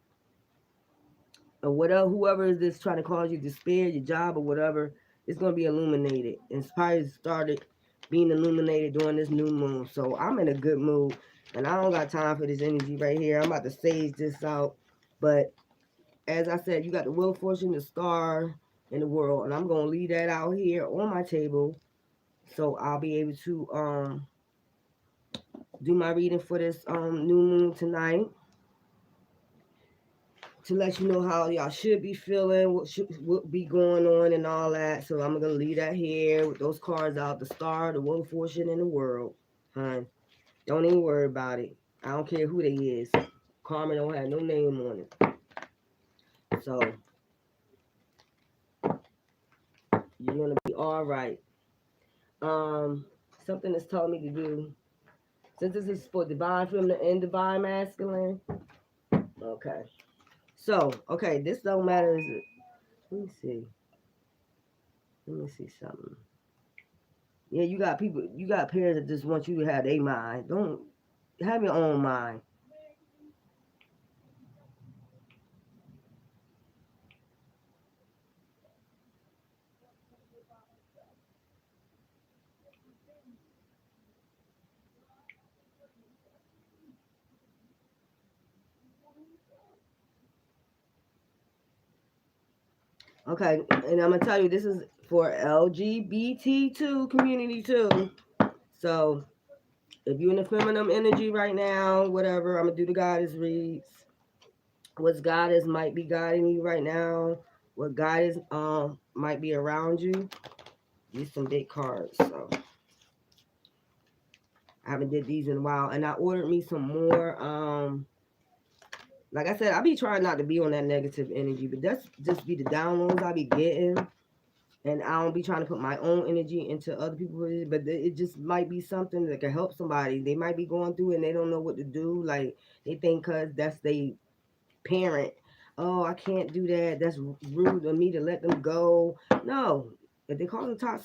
or whatever, whoever is this trying to cause you despair, your job or whatever, it's gonna be illuminated. Inspired started being illuminated during this new moon. So I'm in a good mood, and I don't got time for this energy right here. I'm about to sage this out, but as I said, you got the Wheel of Fortune, the star in the world, and I'm gonna leave that out here on my table, so I'll be able to do my reading for this new moon tonight, to let you know how y'all should be feeling, what be going on and all that. So I'm gonna leave that here with those cards out, the star, the Wheel of Fortune in the world. Huh? Don't even worry about it. I don't care who they is. Karma don't have no name on it. So you're gonna be all right. Something that's told me to do. Since this is for divine feminine and divine masculine. Okay. So, okay, this don't matter. Is it? Let me see. Let me see something. Yeah, you got people, you got parents that just want you to have their mind. Don't have your own mind. Okay, and I'm gonna tell you this is for LGBT2 community too. So if you're in the feminine energy right now, whatever, I'm gonna do the goddess reads. What's goddess might be guiding you right now. What goddess might be around you. These some big cards. So I haven't did these in a while, and I ordered me some more. Like I said, I be trying not to be on that negative energy, but that's just be the downloads I be getting. And I don't be trying to put my own energy into other people's, but it just might be something that can help somebody. They might be going through and they don't know what to do. Like they think because that's they parent, oh, I can't do that. That's rude of me to let them go. No, if they cause a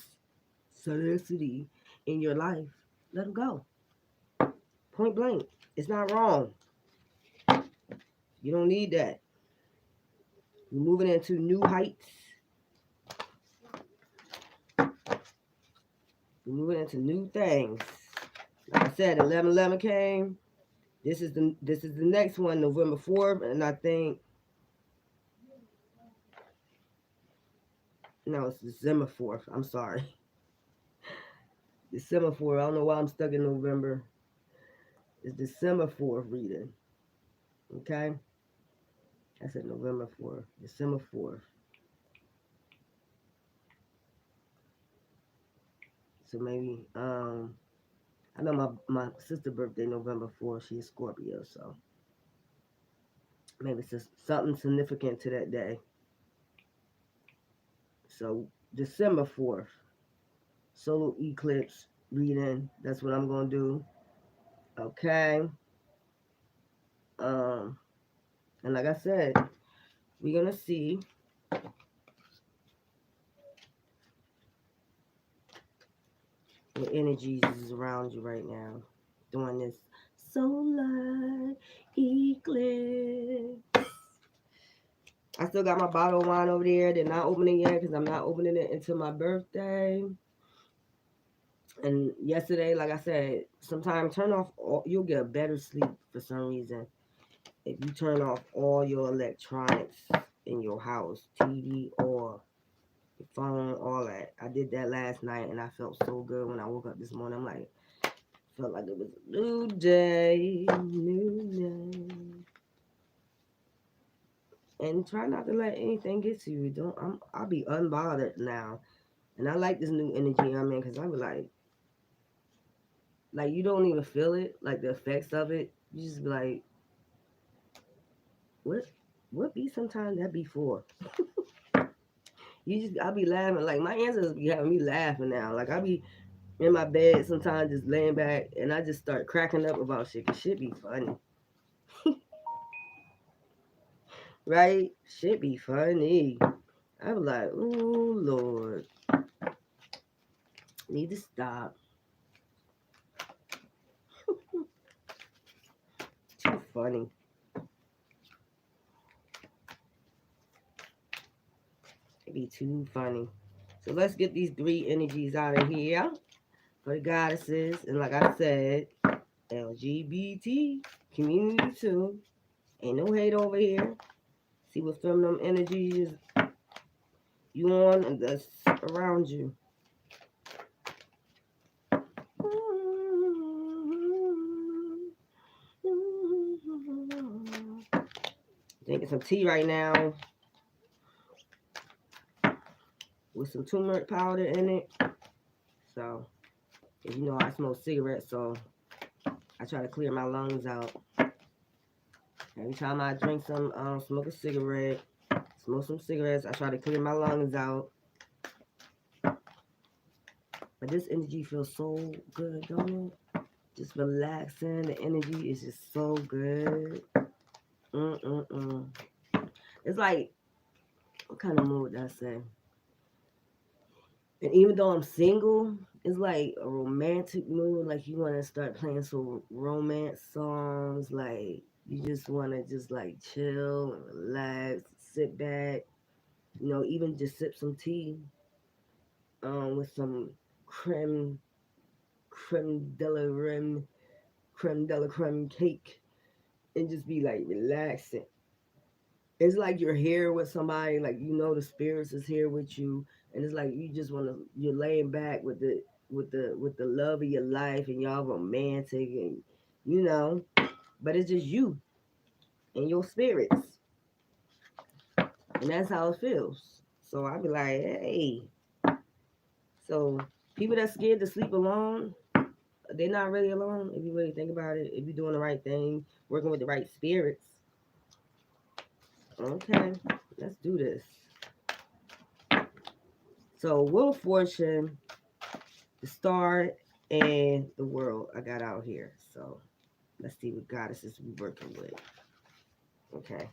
toxicity in your life, let them go. Point blank. It's not wrong. You don't need that. You're moving into new heights. You're moving into new things. Like I said, 11/11 came. This is the next one, November 4th, and I think no, it's December 4th. I'm sorry, December 4th. I don't know why I'm stuck in November. It's December 4th reading. Okay, I said November 4th, December 4th. So maybe I know my sister's birthday November 4th. She's Scorpio, so maybe it's just something significant to that day. So December 4th. solar eclipse reading. That's what I'm gonna do. Okay. Um, and like I said, we're gonna see what energies is around you right now during this solar eclipse. I still got my bottle of wine over there. They're not opening yet because I'm not opening it until my birthday. And yesterday, like I said, sometimes turn off all, you'll get a better sleep for some reason if you turn off all your electronics in your house, TV or your phone, all that. I did that last night and I felt so good when I woke up this morning. I'm like, felt like it was a new day, new day. And try not to let anything get to you. I'll be unbothered now. And I like this new energy I'm in because I be like you don't even feel it, like the effects of it. You just be like, what be sometimes that be for? I'll be laughing. Like my ancestors be having me laughing now. Like I be in my bed sometimes just laying back and I just start cracking up about shit. Cause shit be funny. Right? Shit be funny. I be like, oh Lord. Need to stop. Too funny. It be too funny. So let's get these three energies out of here for the goddesses. And like I said, LGBT community too. Ain't no hate over here. See what feminine energies you on and that's around you. Drinking some tea right now with some turmeric powder in it. So, as you know, I smoke cigarettes, so I try to clear my lungs out. Every time I drink some, smoke a cigarette, smoke some cigarettes, I try to clear my lungs out. But this energy feels so good, don't it? Just relaxing. The energy is just so good. It's like, what kind of mood did I say? And even though I'm single, it's like a romantic mood. Like you want to start playing some romance songs. Like you just want to just like chill and relax, sit back. You know, even just sip some tea with some creme, creme de la creme cake, and just be like relaxing. It's like you're here with somebody, like you know the spirits is here with you, and it's like you just want to you're laying back with the love of your life, and y'all romantic, and you know, but it's just you and your spirits, and that's how it feels. So I be like, hey, so people that's scared to sleep alone, they're not really alone if you really think about it. If you're doing the right thing, working with the right spirits. Okay, let's do this. So Wheel of Fortune, the star, and the world I got out here. So let's see what goddesses we working with. Okay.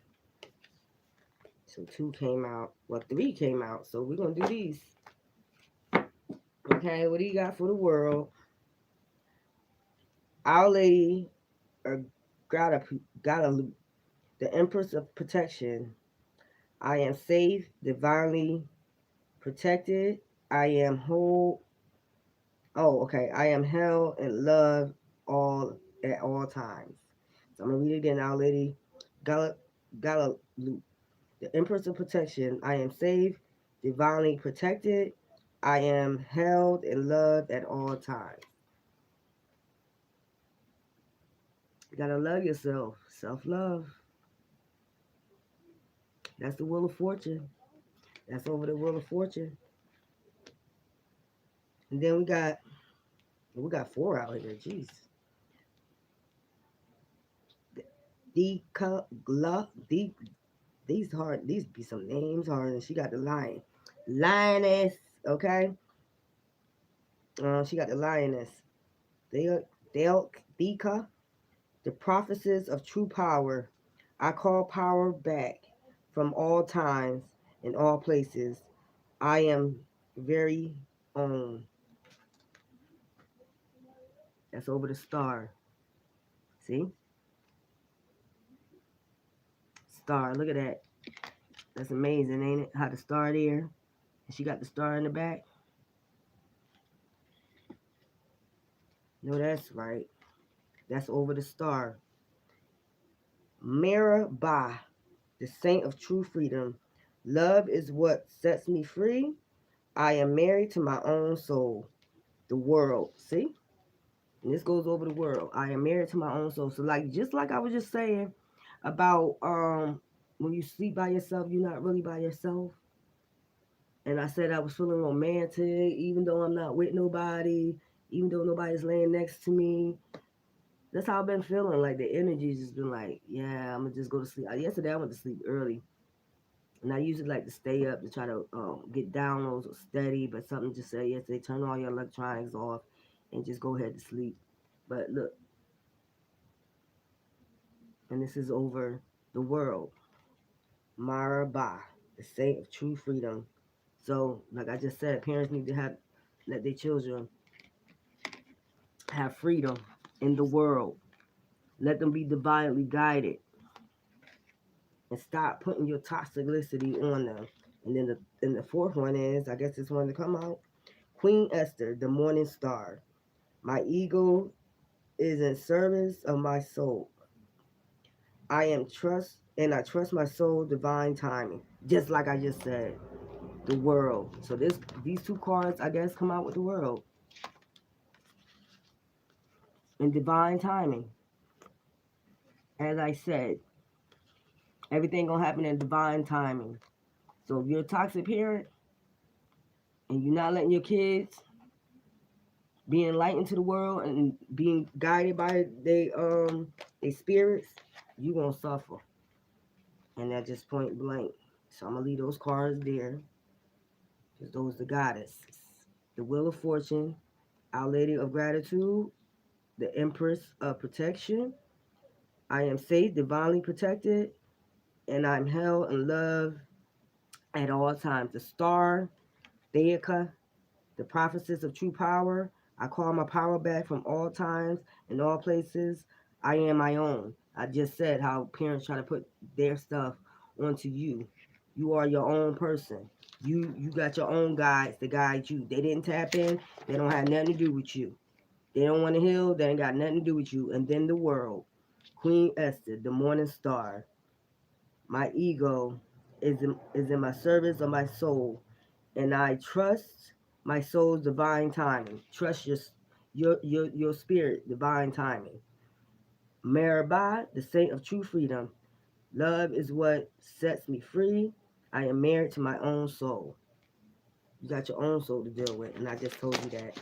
So two came out. Well, three came out. So we're gonna do these. Okay, what do you got for the world? Our Lady or Guadalupe, the Empress of Protection. I am safe, divinely protected. I am whole. Oh, okay. I am held and loved all at all times. So I'm gonna read it again. Our Lady Guadalupe, the Empress of Protection. I am safe, divinely protected. I am held and loved at all times. You gotta love yourself. Self-love. That's the Wheel of Fortune. That's over the Wheel of Fortune. And then we got four out here. Jeez. The these be some names hard, and she got the lion. Lioness, okay? She got the lioness. Theka, the prophecies of true power. I call power back from all times and all places. I am very own. That's over the star. See? Star. Look at that. That's amazing, ain't it? How the star there. And she got the star in the back. No, that's right. That's over the star. Mirabah, the saint of true freedom. Love is what sets me free. I am married to my own soul. The world. See? And this goes over the world. I am married to my own soul. So like just like I was just saying about when you sleep by yourself, you're not really by yourself. And I said I was feeling romantic, even though I'm not with nobody, even though nobody's laying next to me. That's how I've been feeling. Like the energy's just been like, yeah, I'm gonna just go to sleep. Yesterday I went to sleep early, and I usually like to stay up to try to get downloads or steady. But something just said yesterday, turn all your electronics off, and just go ahead to sleep. But look, and this is over the world. Maraba, the saint of true freedom. So, like I just said, parents need to have let their children have freedom in the world. Let them be divinely guided and stop putting your toxicity on them. And the fourth one is, I guess this one to come out. Queen Esther, the morning star. My ego is in service of my soul. I trust my soul divine timing. Just like I just said. The world. So these two cards I guess come out with the world. And divine timing. As I said, everything gonna happen in divine timing. So if you're a toxic parent and you're not letting your kids be enlightened to the world and being guided by they spirits, you gonna suffer. And that's just point blank. So I'm gonna leave those cards there. Because those are the goddesses. The Wheel of Fortune, Our Lady of Gratitude, the Empress of Protection. I am safe, divinely protected, and I'm held in love at all times. The Star, Theika, the prophecies of true power. I call my power back from all times and all places. I am my own. I just said how parents try to put their stuff onto you. You are your own person. You got your own guides to guide you. They didn't tap in. They don't have nothing to do with you. They don't want to heal. They ain't got nothing to do with you. And then the world. Queen Esther, the morning star. My ego is in my service of my soul, and I trust my soul's divine timing. Trust your spirit, divine timing. Marabah, the saint of true freedom. Love is what sets me free. I am married to my own soul. You got your own soul to deal with, and I just told you that.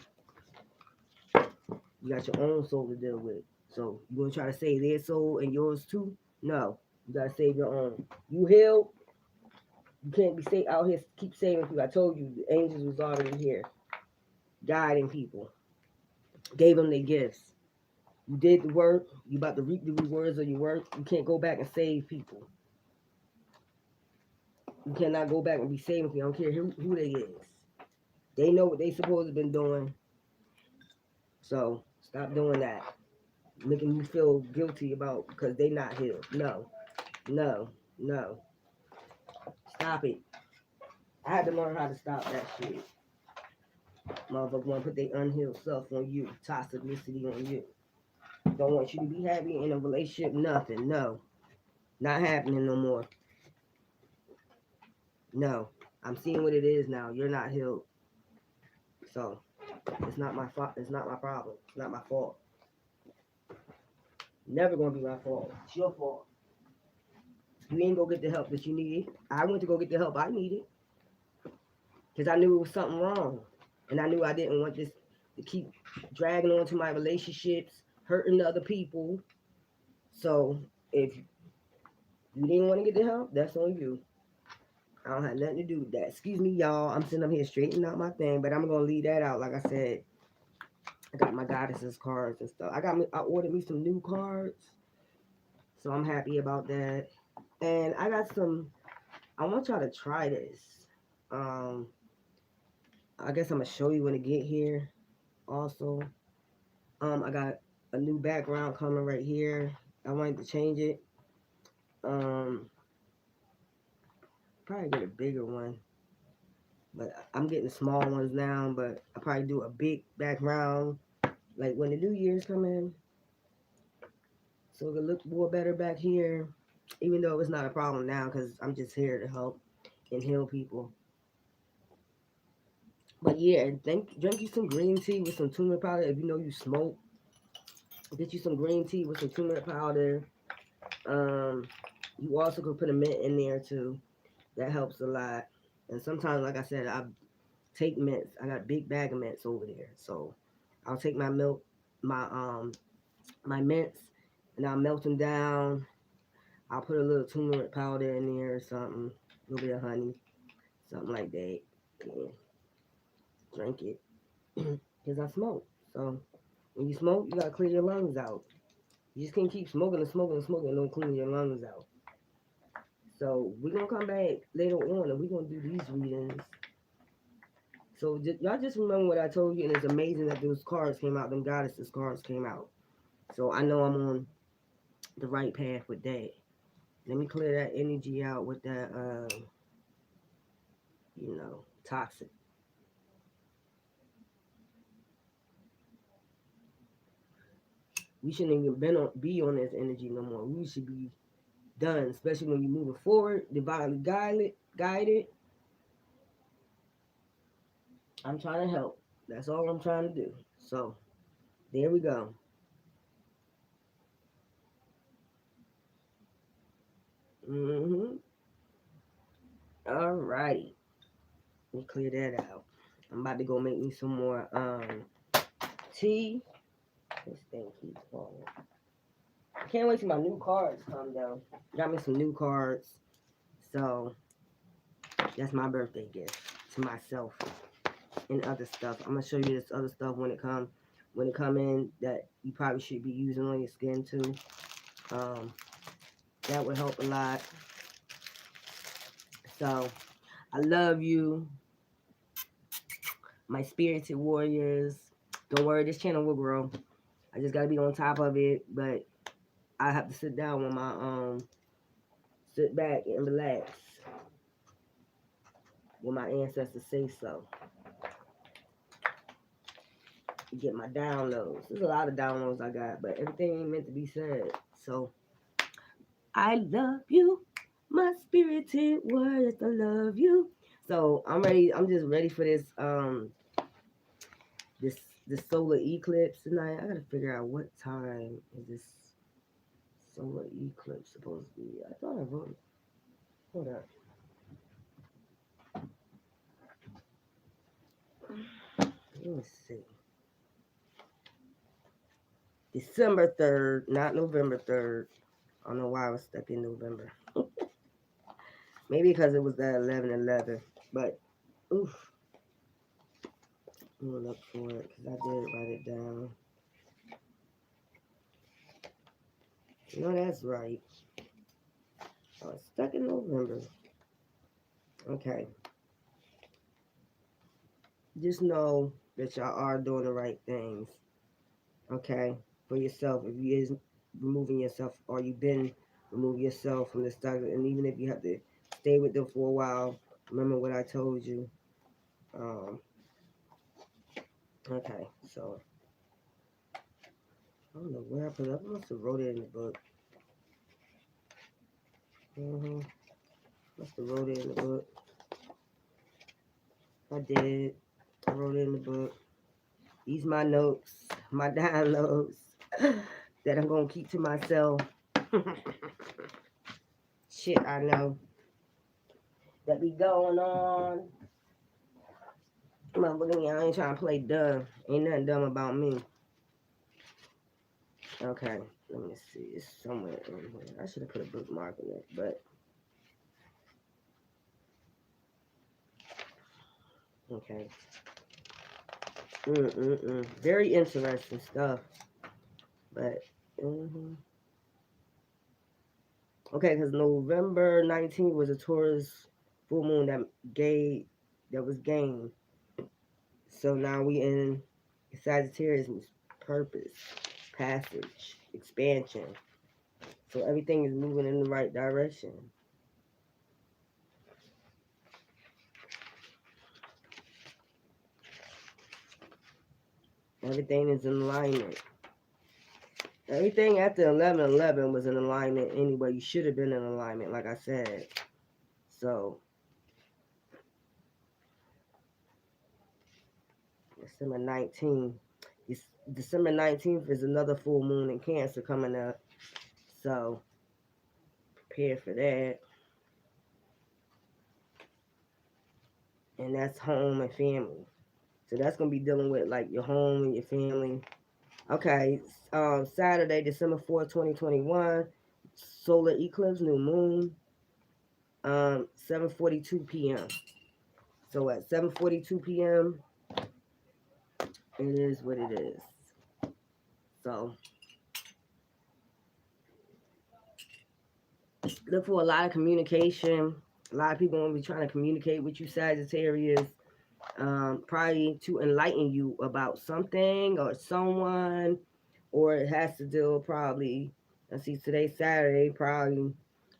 You got your own soul to deal with. So you gonna try to save their soul and yours too? No. You gotta save your own. You healed. You can't be out here keep saving people. I told you the angels was already here, guiding people. Gave them their gifts. You did the work. You about to reap the rewards of your work. You can't go back and save people. You cannot go back and be saving people. I don't care who they is. They know what they supposed to been doing. So stop doing that. Making you feel guilty about because they not healed. No, no, no. Stop it. I had to learn how to stop that shit. Motherfuckers want to put their unhealed self on you. Toxicity on you. Don't want you to be happy in a relationship. Nothing. No. Not happening no more. No. I'm seeing what it is now. You're not healed. So it's not my fault. It's not my problem. It's not my fault. Never gonna be my fault. It's your fault. You ain't go get the help that you needed. I went to go get the help I needed. Because I knew it was something wrong. And I knew I didn't want this to keep dragging on to my relationships, hurting other people. So if you didn't want to get the help, that's on you. I don't have nothing to do with that. Excuse me, y'all. I'm sitting up here straightening out my thing, but I'm going to leave that out, like I said. I got my goddesses cards and stuff. I ordered me some new cards, so I'm happy about that. And I got some. I want y'all to try this. Um, I guess I'm gonna show you when to get here. Also, I got a new background coming right here. I wanted to change it. Um, Probably get a bigger one, but I'm getting small ones now. But I probably do a big background like when the New Year's come in, so it'll look more better back here. Even though it's not a problem now, because I'm just here to help and heal people. But yeah, drink you some green tea with some turmeric powder. If you know you smoke, get you some green tea with some turmeric powder. Um, you also could put a mint in there too. That helps a lot. And sometimes, like I said, I take mints. I got a big bag of mints over there. So I'll take my milk, my mints, and I'll melt them down. I'll put a little turmeric powder in there or something, a little bit of honey, something like that. Yeah, drink it. Because I smoke. So when you smoke, you gotta clear your lungs out. You just can't keep smoking and smoking and smoking and don't clean your lungs out. So we're gonna come back later on and we're gonna do these readings. So y'all just remember what I told you, and it's amazing that those cards came out. Them goddesses cards came out. So I know I'm on the right path with that. Let me clear that energy out with that, toxic. We shouldn't even be on this energy no more. We should be done, especially when you're moving forward, divinely guided. I'm trying to help. That's all I'm trying to do. So there we go. Mm-hmm. All righty. Let me clear that out. I'm about to go make me some more tea. This thing keeps falling. I can't wait till my new cards come down. Got me some new cards. So that's my birthday gift to myself and other stuff. I'm gonna show you this other stuff when it come in that you probably should be using on your skin too. Um, that would help a lot. So I love you, my spirited warriors. Don't worry, this channel will grow. I just gotta be on top of it, but I have to sit down with my sit back and relax when my ancestors say so. Get my downloads. There's a lot of downloads I got, but everything ain't meant to be said. So I love you, my spirited warriors. I love you. So I'm ready. I'm just ready for this this solar eclipse tonight. I gotta figure out what time is this solar eclipse supposed to be. I thought I wrote it. Hold up. Let me see. December 3rd, not November 3rd. I don't know why I was stuck in November. Maybe because it was that 11/11. But, oof. I'm going to look for it because I did write it down. No, that's right. I was stuck in November. Okay. Just know that y'all are doing the right things. Okay? For yourself. If you is removing yourself or you've been removing yourself from the stock, and even if you have to stay with them for a while, remember what I told you. Okay, so I don't know where I put it. I must have wrote it in the book. Must have wrote it in the book. I did. I wrote it in the book. These my notes, my downloads that I'm gonna keep to myself. Shit, I know that be going on. Motherfucker, I ain't trying to play dumb. Ain't nothing dumb about me. Okay, let me see. It's somewhere in here. I should have put a bookmark in it, but okay. Very interesting stuff. But hmm okay, because November 19th was a Taurus full moon that was gained. So now we in Sagittarius, purpose, passage, expansion. So everything is moving in the right direction. Everything is in alignment. Everything after 11/11 was in alignment anyway. You should have been in alignment, like I said. So December 19th. December 19th is another full moon in Cancer coming up. So prepare for that. And that's home and family. So that's gonna be dealing with like your home and your family. Okay, Saturday, December 4th, 2021, solar eclipse, new moon, 7:42 p.m. So at 7:42 p.m., it is what it is. So look for a lot of communication. A lot of people will be trying to communicate with you, Sagittarius, probably to enlighten you about something or someone, or it has to deal probably. Let's see, today's Saturday, probably.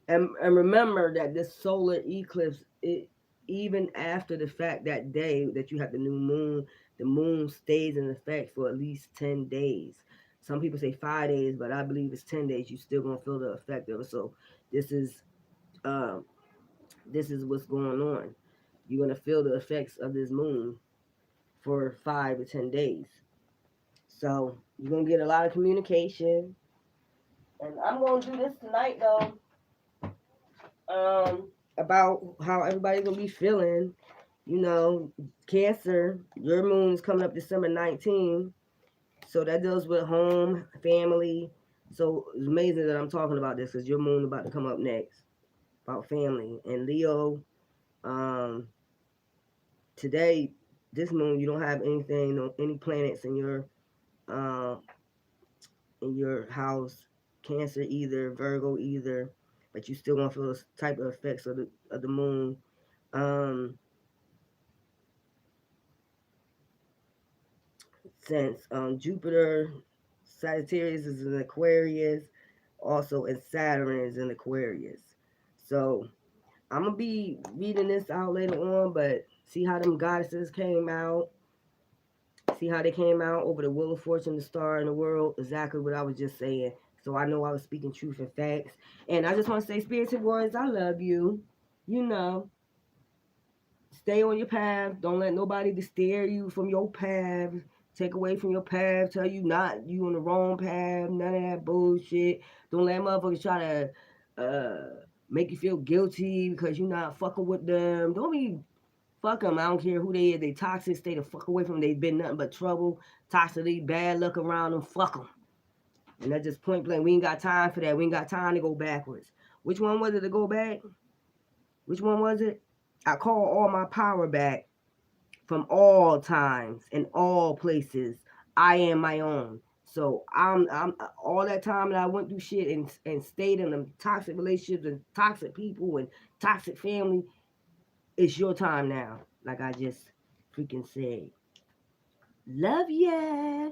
And remember that this solar eclipse, even after the fact that day that you have the moon stays in effect for at least 10 days. Some people say 5 days, but I believe it's 10 days. You still gonna feel the effect of it. So this is um, this is what's going on. You're gonna feel the effects of this moon for 5 to 10 days. So you're gonna get a lot of communication. And I'm gonna do this tonight though. About how everybody's gonna be feeling. You know, Cancer, your moon is coming up December 19th. So that deals with home, family. So it's amazing that I'm talking about this because your moon about to come up next about family. And Leo, um, today, this moon, you don't have anything, no, any planets uh, in your house. Cancer either, Virgo either, but you still gonna feel this type of effects of the moon. Um, since Jupiter, Sagittarius is in Aquarius, also and Saturn is in Aquarius. So I'm gonna be reading this out later on, but see how them goddesses came out. See how they came out over the Wheel of Fortune, the star in the world. Exactly what I was just saying. So I know I was speaking truth and facts. And I just want to say, spirited warriors, I love you. You know, stay on your path. Don't let nobody steer you from your path. Take away from your path. Tell you not you on the wrong path. None of that bullshit. Don't let motherfuckers try to make you feel guilty because you're not fucking with them. Don't be fuck them. I don't care who they is. They toxic. Stay the fuck away from them. They been nothing but trouble. Toxicity, bad luck around them. Fuck them. And that's just point blank. We ain't got time for that. We ain't got time to go backwards. Which one was it to go back? Which one was it? I call all my power back from all times and all places. I am my own. So I'm all that time that I went through shit and stayed in them toxic relationships and toxic people and toxic family. It's your time now. Like I just freaking said. Love ya.